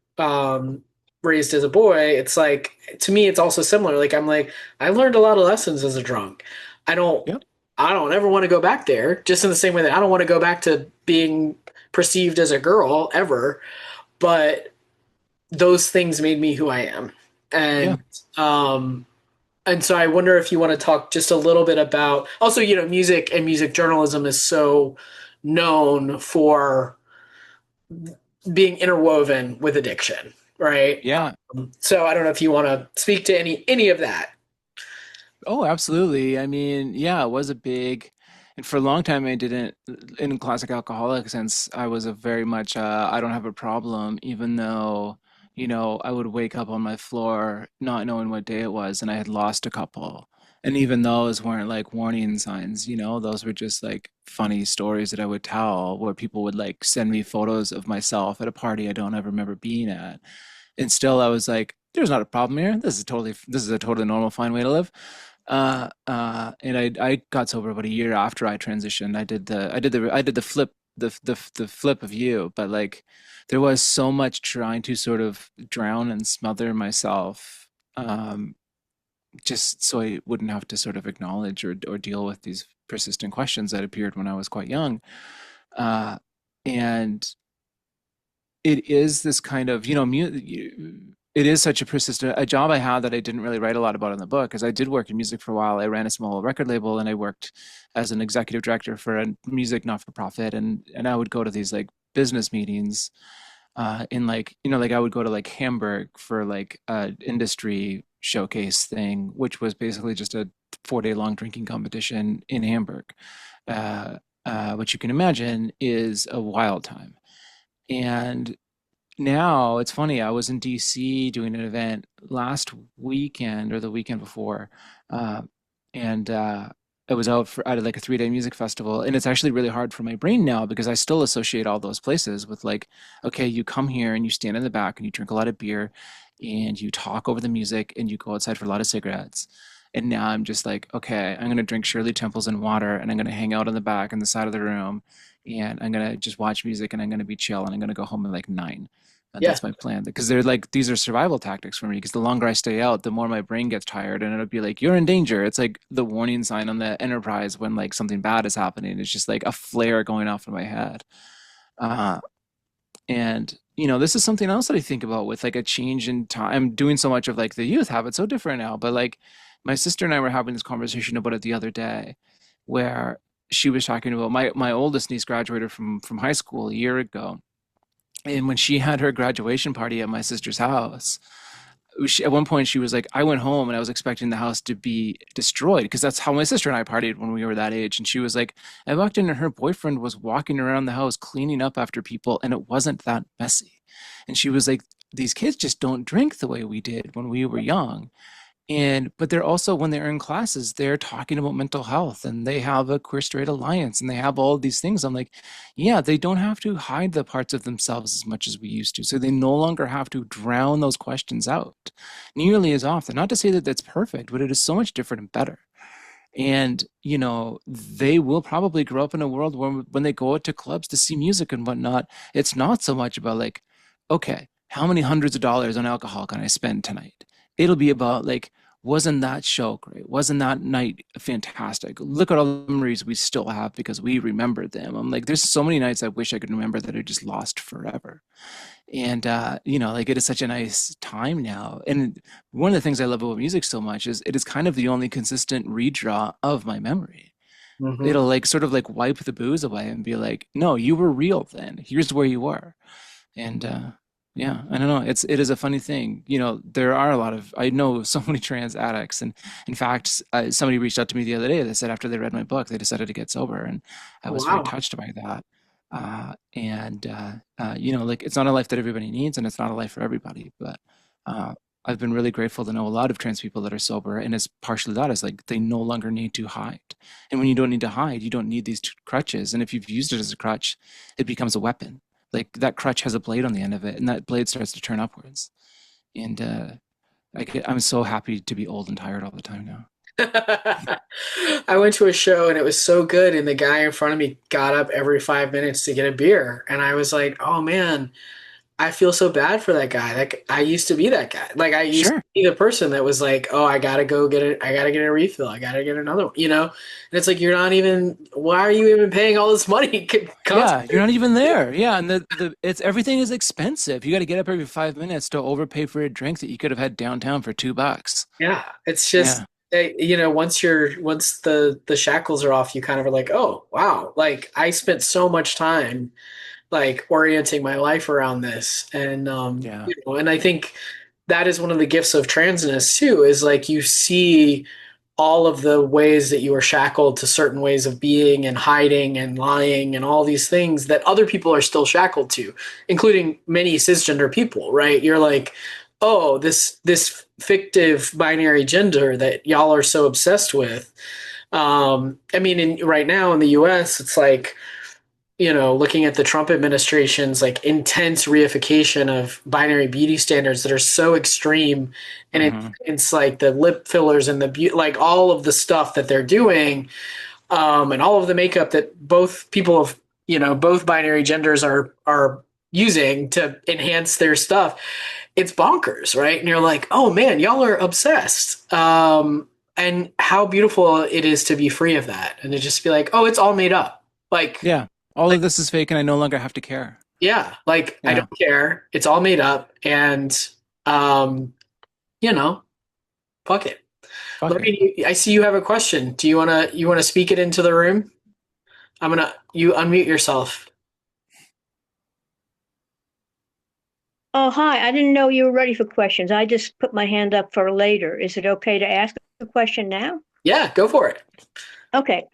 raised as a boy, it's like to me it's also similar. Like I'm like, I learned a lot of lessons as a drunk. I don't Yep. I don't ever want to go back there, just in the same way that I don't want to go back to being perceived as a girl ever. But those things made me who I am. Yeah. Um and so I wonder if you want to talk just a little bit about also, music and music journalism is so known for being interwoven with addiction, right? Yeah. So I don't know if you want to speak to any of that. Oh, absolutely. I mean, yeah, it was a big, and for a long time I didn't, in classic alcoholic sense, I was a very much, I don't have a problem, even though, I would wake up on my floor not knowing what day it was, and I had lost a couple. And even those weren't like warning signs, those were just like funny stories that I would tell where people would like send me photos of myself at a party I don't ever remember being at. And still I was like, there's not a problem here. This is a totally normal, fine way to live. And I got sober about a year after I transitioned. I did the flip, the flip of you, but like there was so much trying to sort of drown and smother myself, um, just so I wouldn't have to sort of acknowledge or deal with these persistent questions that appeared when I was quite young. Uh, and it is this kind of, it is such a persistent, a job I had that I didn't really write a lot about in the book, because I did work in music for a while. I ran a small record label and I worked as an executive director for a music not-for-profit. And I would go to these like business meetings in like, like I would go to like Hamburg for like a industry showcase thing, which was basically just a 4 day long drinking competition in Hamburg, which you can imagine is a wild time. And now it's funny, I was in DC doing an event last weekend or the weekend before, uh, and I was out at like a 3 day music festival, and it's actually really hard for my brain now because I still associate all those places with like, okay, you come here and you stand in the back and you drink a lot of beer and you talk over the music and you go outside for a lot of cigarettes. And now I'm just like, okay, I'm gonna drink Shirley Temples and water, and I'm gonna hang out in the back in the side of the room, and I'm gonna just watch music, and I'm gonna be chill, and I'm gonna go home at like 9. And Yeah. that's my plan, because they're like, these are survival tactics for me, because the longer I stay out, the more my brain gets tired, and it'll be like, you're in danger. It's like the warning sign on the Enterprise when like something bad is happening. It's just like a flare going off in my head. Uh, and this is something else that I think about with like a change in time. I'm doing so much of like the youth habit so different now, but like my sister and I were having this conversation about it the other day, where she was talking about my oldest niece graduated from high school a year ago, and when she had her graduation party at my sister's house, at one point she was like, I went home and I was expecting the house to be destroyed, because that's how my sister and I partied when we were that age. And she was like, I walked in and her boyfriend was walking around the house cleaning up after people, and it wasn't that messy. And she was like, these kids just don't drink the way we did when we were young. But they're also, when they're in classes, they're talking about mental health, and they have a queer straight alliance, and they have all these things. I'm like, yeah, they don't have to hide the parts of themselves as much as we used to. So they no longer have to drown those questions out nearly as often. Not to say that that's perfect, but it is so much different and better. And they will probably grow up in a world where when they go out to clubs to see music and whatnot, it's not so much about like, okay, how many hundreds of dollars on alcohol can I spend tonight? It'll be about like, wasn't that show great? Wasn't that night fantastic? Look at all the memories we still have because we remembered them. I'm like, there's so many nights I wish I could remember that are just lost forever. And like, it is such a nice time now. And one of the things I love about music so much is it is kind of the only consistent redraw of my memory. Hmm. It'll like sort of like wipe the booze away and be like, no, you were real then. Here's where you were. And yeah, I don't know. It is a funny thing. There are a lot of, I know so many trans addicts, and in fact, somebody reached out to me the other day. They said after they read my book, they decided to get sober, and I was very Wow. touched by that. Like, it's not a life that everybody needs, and it's not a life for everybody. But uh, I've been really grateful to know a lot of trans people that are sober, and it's partially that is like they no longer need to hide. And when you don't need to hide, you don't need these crutches. And if you've used it as a crutch, it becomes a weapon. Like that crutch has a blade on the end of it, and that blade starts to turn upwards. And I'm so happy to be old and tired all the time now. I went to a show and it was so good, and the guy in front of me got up every 5 minutes to get a beer, and I was like, "Oh man, I feel so bad for that guy. Like I used to be that guy. Like I used to Sure. be the person that was like, oh, I gotta go get it. I gotta get a refill. I gotta get another one. And it's like you're not even. Why are you even paying all this money? Yeah, you're Concentrate. not even there. Yeah, and the it's everything is expensive. You got to get up every 5 minutes to overpay for a drink that you could have had downtown for $2. Yeah, it's just Yeah, once the shackles are off, you kind of are like, oh wow, like I spent so much time like orienting my life around this, and yeah, and I think that is one of the gifts of transness too, is like you see all of the ways that you are shackled to certain ways of being and hiding and lying and all these things that other people are still shackled to, including many cisgender people, right? You're like, oh, this fictive binary gender that y'all are so obsessed with. I mean, right now in the US, it's like, looking at the Trump administration's like intense reification of binary beauty standards that are so extreme, and hmm, it's like the lip fillers and like all of the stuff that they're doing, and all of the makeup that both people of both binary genders are using to enhance their stuff. It's bonkers, right? And you're like, oh man, y'all are obsessed. And how beautiful it is to be free of that and to just be like, oh, it's all made up. Like yeah. All of this is fake, and I no longer have to care. Yeah, like I Yeah, don't care. It's all made up, and um, you know, fuck it. fuck Let it. me. I see you have a question. Do you wanna speak it into the room? You unmute yourself. Oh, hi. I didn't know you were ready for questions. I just put my hand up for later. Is it okay to ask a question now? Yeah, go for it. Okay.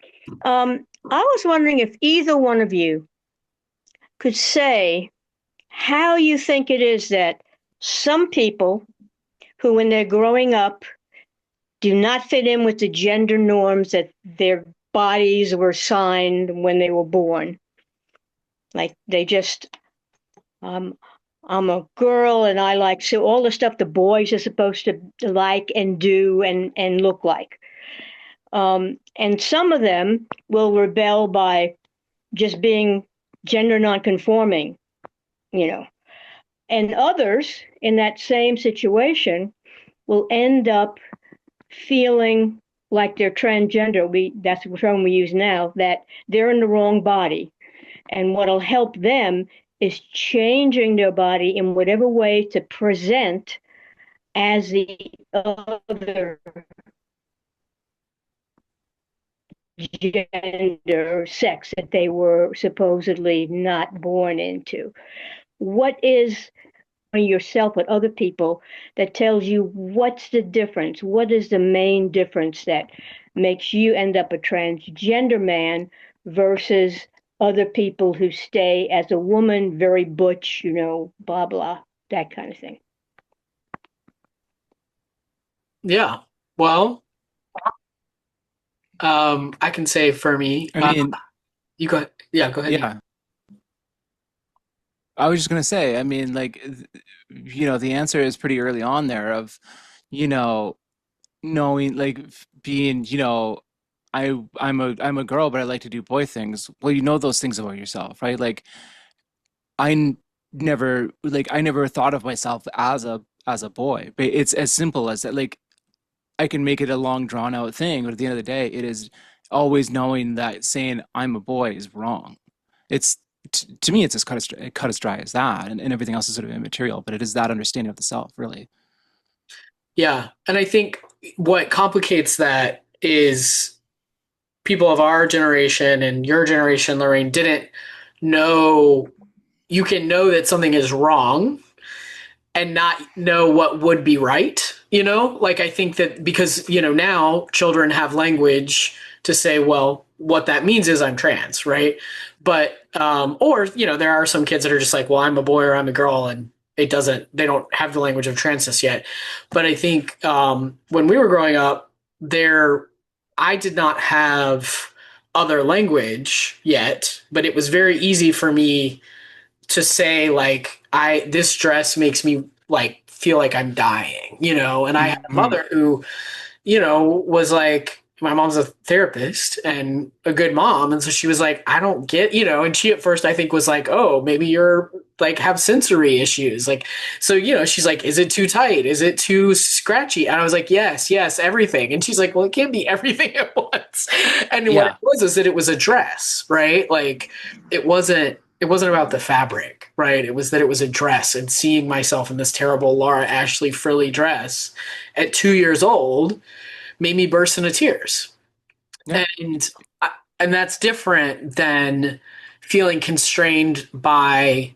I was wondering if either one of you could say how you think it is that some people who, when they're growing up, do not fit in with the gender norms that their bodies were assigned when they were born. Like they just, um, I'm a girl and I like so all the stuff the boys are supposed to like and do and look like. And some of them will rebel by just being gender nonconforming, you know. And others in that same situation will end up feeling like they're transgender. That's the term we use now, that they're in the wrong body. And what'll help them is changing their body in whatever way to present as the other gender sex that they were supposedly not born into. What is yourself with other people that tells you what's the difference? What is the main difference that makes you end up a transgender man versus other people who stay as a woman, very butch, blah, blah, that kind of thing. Yeah. Well, I can say for me, I mean, you go. Yeah, go ahead. yeah. I was just gonna say, I mean, like, the answer is pretty early on there of, you know, knowing, like, being, I'm a girl, but I like to do boy things. Well, you know those things about yourself, right? Like, I I never thought of myself as a boy, but it's as simple as that. Like, I can make it a long drawn out thing, but at the end of the day, it is always knowing that saying I'm a boy is wrong. It's to me, it's as cut as dry as that, and everything else is sort of immaterial. But it is that understanding of the self, really. Yeah, and I think what complicates that is people of our generation and your generation, Lorraine, didn't know you can know that something is wrong and not know what would be right. Like I think that because, now children have language to say, well, what that means is I'm trans, right? But, or, there are some kids that are just like, well, I'm a boy or I'm a girl. And they don't have the language of transness yet. But I think when we were growing up, I did not have other language yet, but it was very easy for me to say like this dress makes me like feel like I'm dying, and I had a Hmm. mother who, was like my mom's a therapist and a good mom, and so she was like, I don't get, and she at first I think was like, oh, maybe you're like have sensory issues, like, so she's like, is it too tight, is it too scratchy, and I was like, yes, everything, and she's like, well, it can't be everything at once, and what it Yeah, was is that it was a dress, right? Like it wasn't about the fabric, right? It was that it was a dress, and seeing myself in this terrible Laura Ashley frilly dress at 2 years old made me burst into tears. yeah, And and that's different than feeling constrained by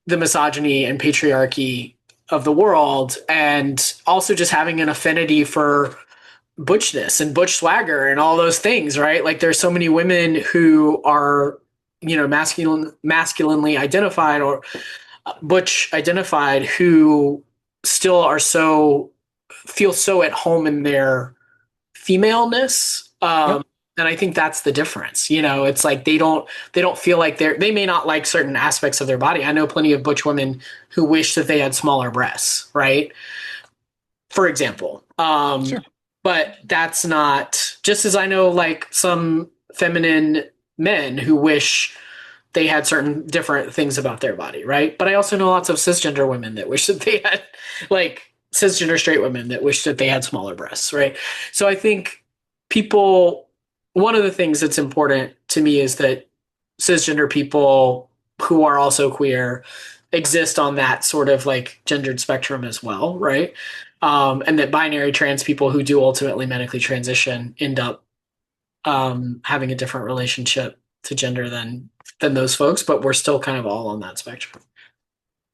the misogyny and patriarchy of the world, and also just having an affinity for butchness and butch swagger and all those things, right? Like there's so many women who are, masculinely identified or butch identified who still are feel so at home in their femaleness. yep, And I think that's the difference. It's like they don't feel like they may not like certain aspects of their body. I know plenty of butch women who wish that they had smaller breasts, right? For example. sure, But that's not, just as I know like some feminine men who wish they had certain different things about their body, right? But I also know lots of cisgender women that wish that they had, like cisgender straight women that wish that they had smaller breasts, right? So I think people, one of the things that's important to me is that cisgender people who are also queer exist on that sort of like gendered spectrum as well, right? And that binary trans people who do ultimately medically transition end up having a different relationship to gender than those folks, but we're still kind of all on that spectrum.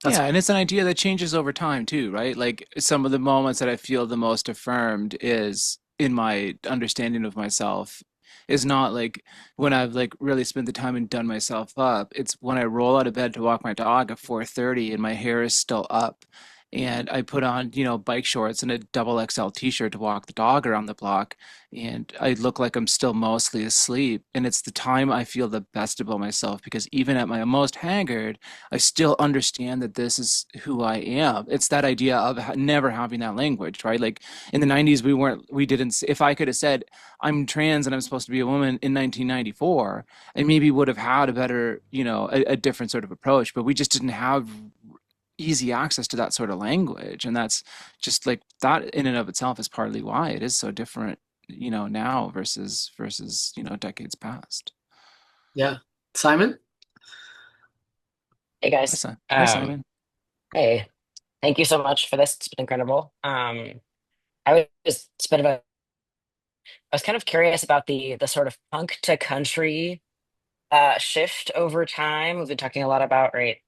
That's Yeah, and it's an idea that changes over time too, right? Like some of the moments that I feel the most affirmed is in my understanding of myself is not like when I've like really spent the time and done myself up. It's when I roll out of bed to walk my dog at 4:30 and my hair is still up and I put on, bike shorts and a double XL t-shirt to walk the dog around the block and I look like I'm still mostly asleep and it's the time I feel the best about myself because even at my most haggard I still understand that this is who I am. It's that idea of never having that language, right? Like in the 90s, we didn't, if I could have said, I'm trans and I'm supposed to be a woman in 1994, I maybe would have had a better, a different sort of approach, but we just didn't have easy access to that sort of language. And that's just like that in and of itself is partly why it is so different, now versus, decades past. yeah. Simon? Hey Hi, guys. Si- Hi, Simon. Hey, thank you so much for this. It's been incredible. I was just it's been I was kind of curious about the sort of punk to country shift over time. We've been talking a lot about right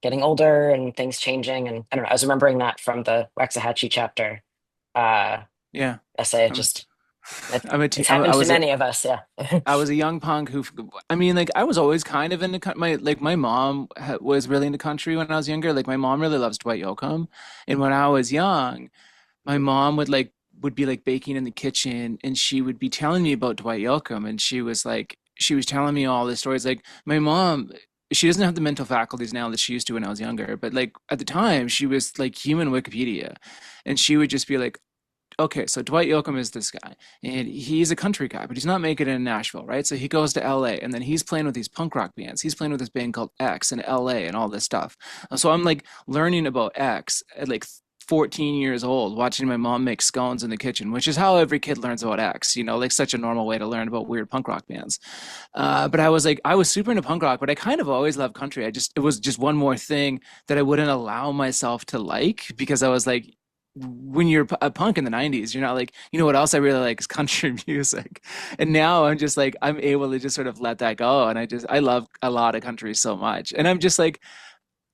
getting older and things changing, and I don't know. I was remembering that from the Waxahachie chapter uh, Yeah. essay. I'm I'm a te- It's happened I to was a many of us. Yeah. I was a young punk who, I mean, like I was always kind of into my mom was really into country when I was younger. Like my mom really loves Dwight Yoakam, and when I was young, my mom would be like baking in the kitchen, and she would be telling me about Dwight Yoakam, and she was telling me all the stories. Like my mom, she doesn't have the mental faculties now that she used to when I was younger, but like at the time, she was like human Wikipedia, and she would just be like, okay, so Dwight Yoakam is this guy, and he's a country guy, but he's not making it in Nashville, right? So he goes to LA, and then he's playing with these punk rock bands. He's playing with this band called X in LA and all this stuff. So I'm like learning about X at like 14 years old, watching my mom make scones in the kitchen, which is how every kid learns about X, like such a normal way to learn about weird punk rock bands. But I was super into punk rock, but I kind of always loved country. It was just one more thing that I wouldn't allow myself to like because I was like, when you're a punk in the 90s, you're not like, what else I really like is country music. And now I'm just like, I'm able to just sort of let that go. And I love a lot of country so much. And I'm just like,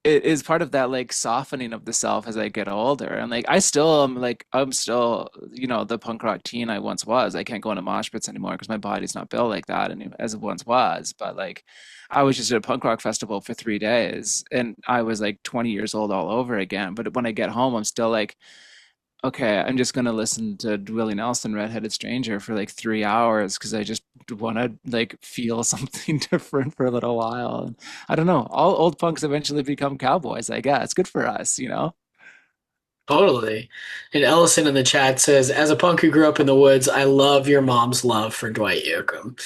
it is part of that like softening of the self as I get older. And like, I'm still, the punk rock teen I once was. I can't go into mosh pits anymore because my body's not built like that as it once was. But like, I was just at a punk rock festival for 3 days and I was like 20 years old all over again. But when I get home, I'm still like, okay, I'm just gonna listen to Willie Nelson, Redheaded Stranger for like 3 hours because I just want to like feel something different for a little while. And I don't know. All old punks eventually become cowboys, I guess. Good for us. Totally. And Ellison in the chat says, as a punk who grew up in the woods, I love your mom's love for Dwight Yoakam.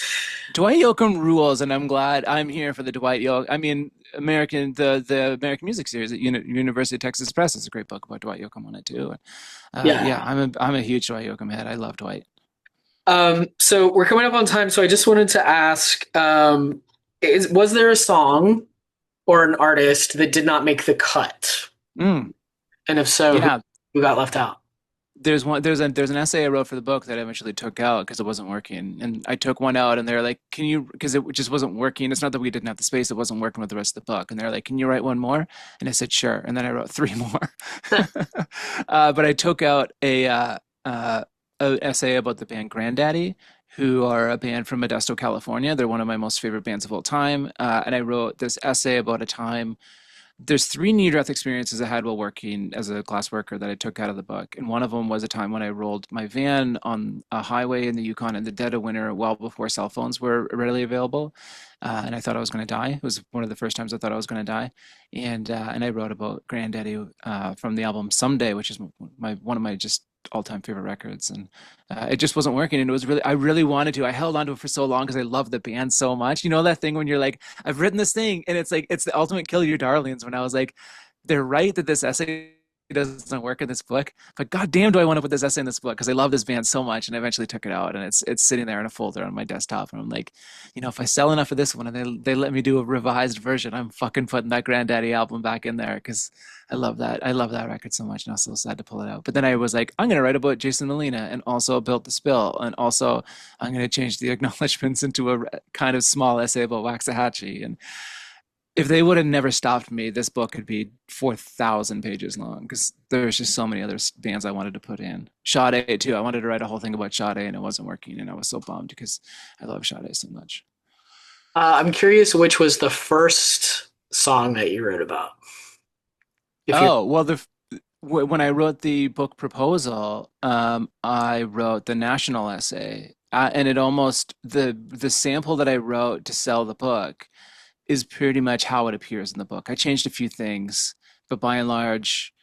Dwight Yoakam rules, and I'm glad I'm here for the Dwight Yoakam. I mean, the American Music Series at University of Texas Press is a great book about Dwight Yoakam on it too. Yeah, Yeah. I'm a huge Dwight Yoakam head. I love Dwight. So we're coming up on time, so I just wanted to ask, was there a song or an artist that did not make the cut? Mm, And if so, yeah, who got left out? there's an essay I wrote for the book that I eventually took out because it wasn't working. And I took one out and they're like, can you, because it just wasn't working. It's not that we didn't have the space, it wasn't working with the rest of the book. And they're like, can you write one more? And I said, sure. And then I wrote three more. But I took out a essay about the band Grandaddy, who are a band from Modesto, California. They're one of my most favorite bands of all time. And I wrote this essay about a time. There's three near-death experiences I had while working as a glass worker that I took out of the book. And one of them was a time when I rolled my van on a highway in the Yukon in the dead of winter, well before cell phones were readily available. And I thought I was going to die. It was one of the first times I thought I was going to die. And I wrote about Granddaddy from the album Someday, which is one of my just all-time favorite records. And it just wasn't working. And I really wanted to. I held on to it for so long because I love the band so much. You know that thing when you're like, I've written this thing, and it's like it's the ultimate kill your darlings. When I was like, they're right that this essay doesn't work in this book, but goddamn, do I want to put this essay in this book because I love this band so much, and I eventually took it out, and it's sitting there in a folder on my desktop, and I'm like, if I sell enough of this one and they let me do a revised version, I'm fucking putting that Granddaddy album back in there because I love that. I love that record so much, and I was so sad to pull it out. But then I was like, I'm gonna write about Jason Molina, and also Built the Spill, and also I'm gonna change the acknowledgments into a kind of small essay about Waxahachie, and if they would have never stopped me, this book could be 4,000 pages long because there's just so many other bands I wanted to put in. Sade too. I wanted to write a whole thing about Sade and it wasn't working, and I was so bummed because I love Sade so much. I'm curious which was the first song that you wrote about. Oh, well, when I wrote the book proposal, I wrote the National essay, and it almost the sample that I wrote to sell the book is pretty much how it appears in the book. I changed a few things, but by and large,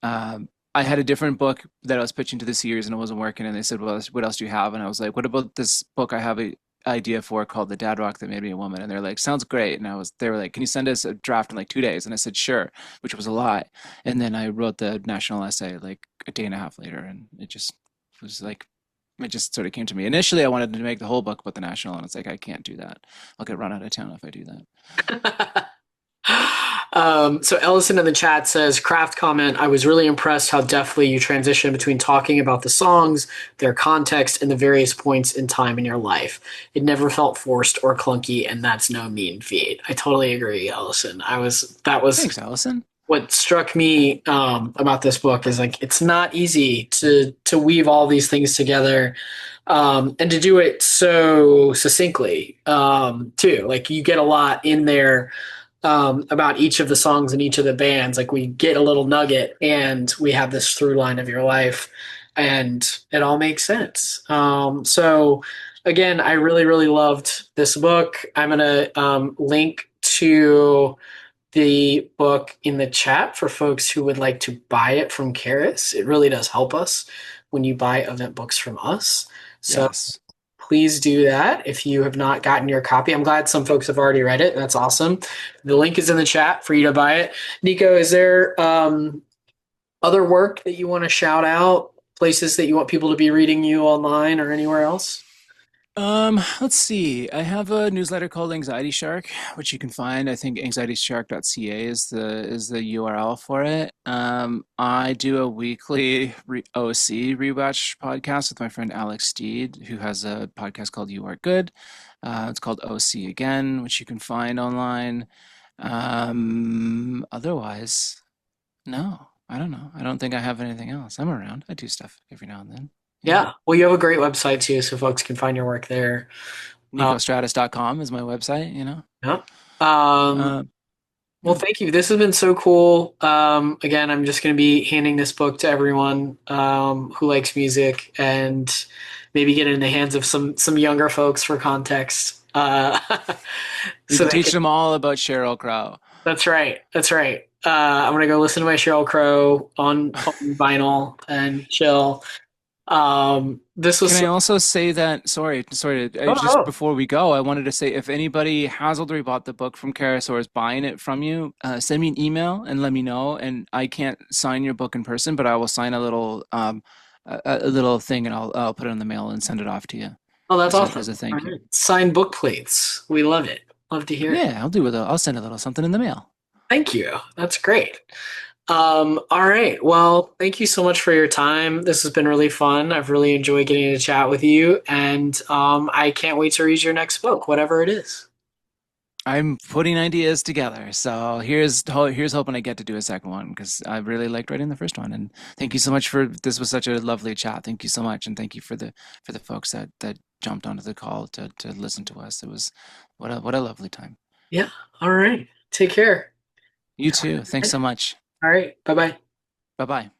I had a different book that I was pitching to the series and it wasn't working. And they said, "Well, what else do you have?" And I was like, "What about this book I have a idea for called The Dad Rock That Made Me a Woman?" And they're like, "Sounds great." And they were like, "Can you send us a draft in like 2 days?" And I said, "Sure," which was a lie. And then I wrote the National essay like a day and a half later, and it just was like, it just sort of came to me. Initially, I wanted to make the whole book about the National, and it's like, I can't do that. I'll get run out of town if I do that. So Ellison in the chat says, craft comment, I was really impressed how deftly you transition between talking about the songs, their context, and the various points in time in your life. It never felt forced or clunky, and that's no mean feat. I totally agree, Ellison. That was Thanks, Allison. what struck me about this book is like it's not easy to weave all these things together, and to do it so succinctly, too. Like you get a lot in there about each of the songs and each of the bands. Like we get a little nugget and we have this through line of your life and it all makes sense. So again, I really, really loved this book. I'm going to link to the book in the chat for folks who would like to buy it from Charis. It really does help us when you buy event books from us. So Yes. please do that if you have not gotten your copy. I'm glad some folks have already read it. That's awesome. The link is in the chat for you to buy it. Niko, is there other work that you want to shout out? Places that you want people to be reading you online or anywhere else? Let's see. I have a newsletter called Anxiety Shark, which you can find. I think anxietyshark.ca is the URL for it. I do a weekly OC rewatch podcast with my friend Alex Steed, who has a podcast called You Are Good. It's called OC Again, which you can find online. Otherwise, no, I don't know. I don't think I have anything else. I'm around. I do stuff every now and then. Yeah. Well, you have a great website too, so folks can find your work there. NikoStratis.com is my website, Yeah. Well, Yeah. thank you. This has been so cool. Again, I'm just going to be handing this book to everyone who likes music and maybe get it in the hands of some younger folks for context. You So can teach them all about Sheryl Crow. that's right. That's right. I'm going to go listen to my Sheryl Crow on vinyl and chill. This was Can I also say that, sorry, just oh, before we go, I wanted to say if anybody has already bought the book from Charis or is buying it from you, send me an email and let me know. And I can't sign your book in person, but I will sign a little thing, and I'll put it in the mail and send it off to you oh, that's as awesome. a All thank you. right. Signed book plates. We love it. Love to hear it. Yeah, I'll send a little something in the mail. Thank you. That's great. All right. Well, thank you so much for your time. This has been really fun. I've really enjoyed getting to chat with you, and I can't wait to read your next book, whatever it is. I'm putting ideas together, so here's hoping I get to do a second one because I really liked writing the first one. And thank you so much this was such a lovely chat. Thank you so much, and thank you for the folks that jumped onto the call to listen to us. It was what a lovely time. Yeah. All right. Take care. You too. Thanks so much. All right. Bye bye. Bye bye.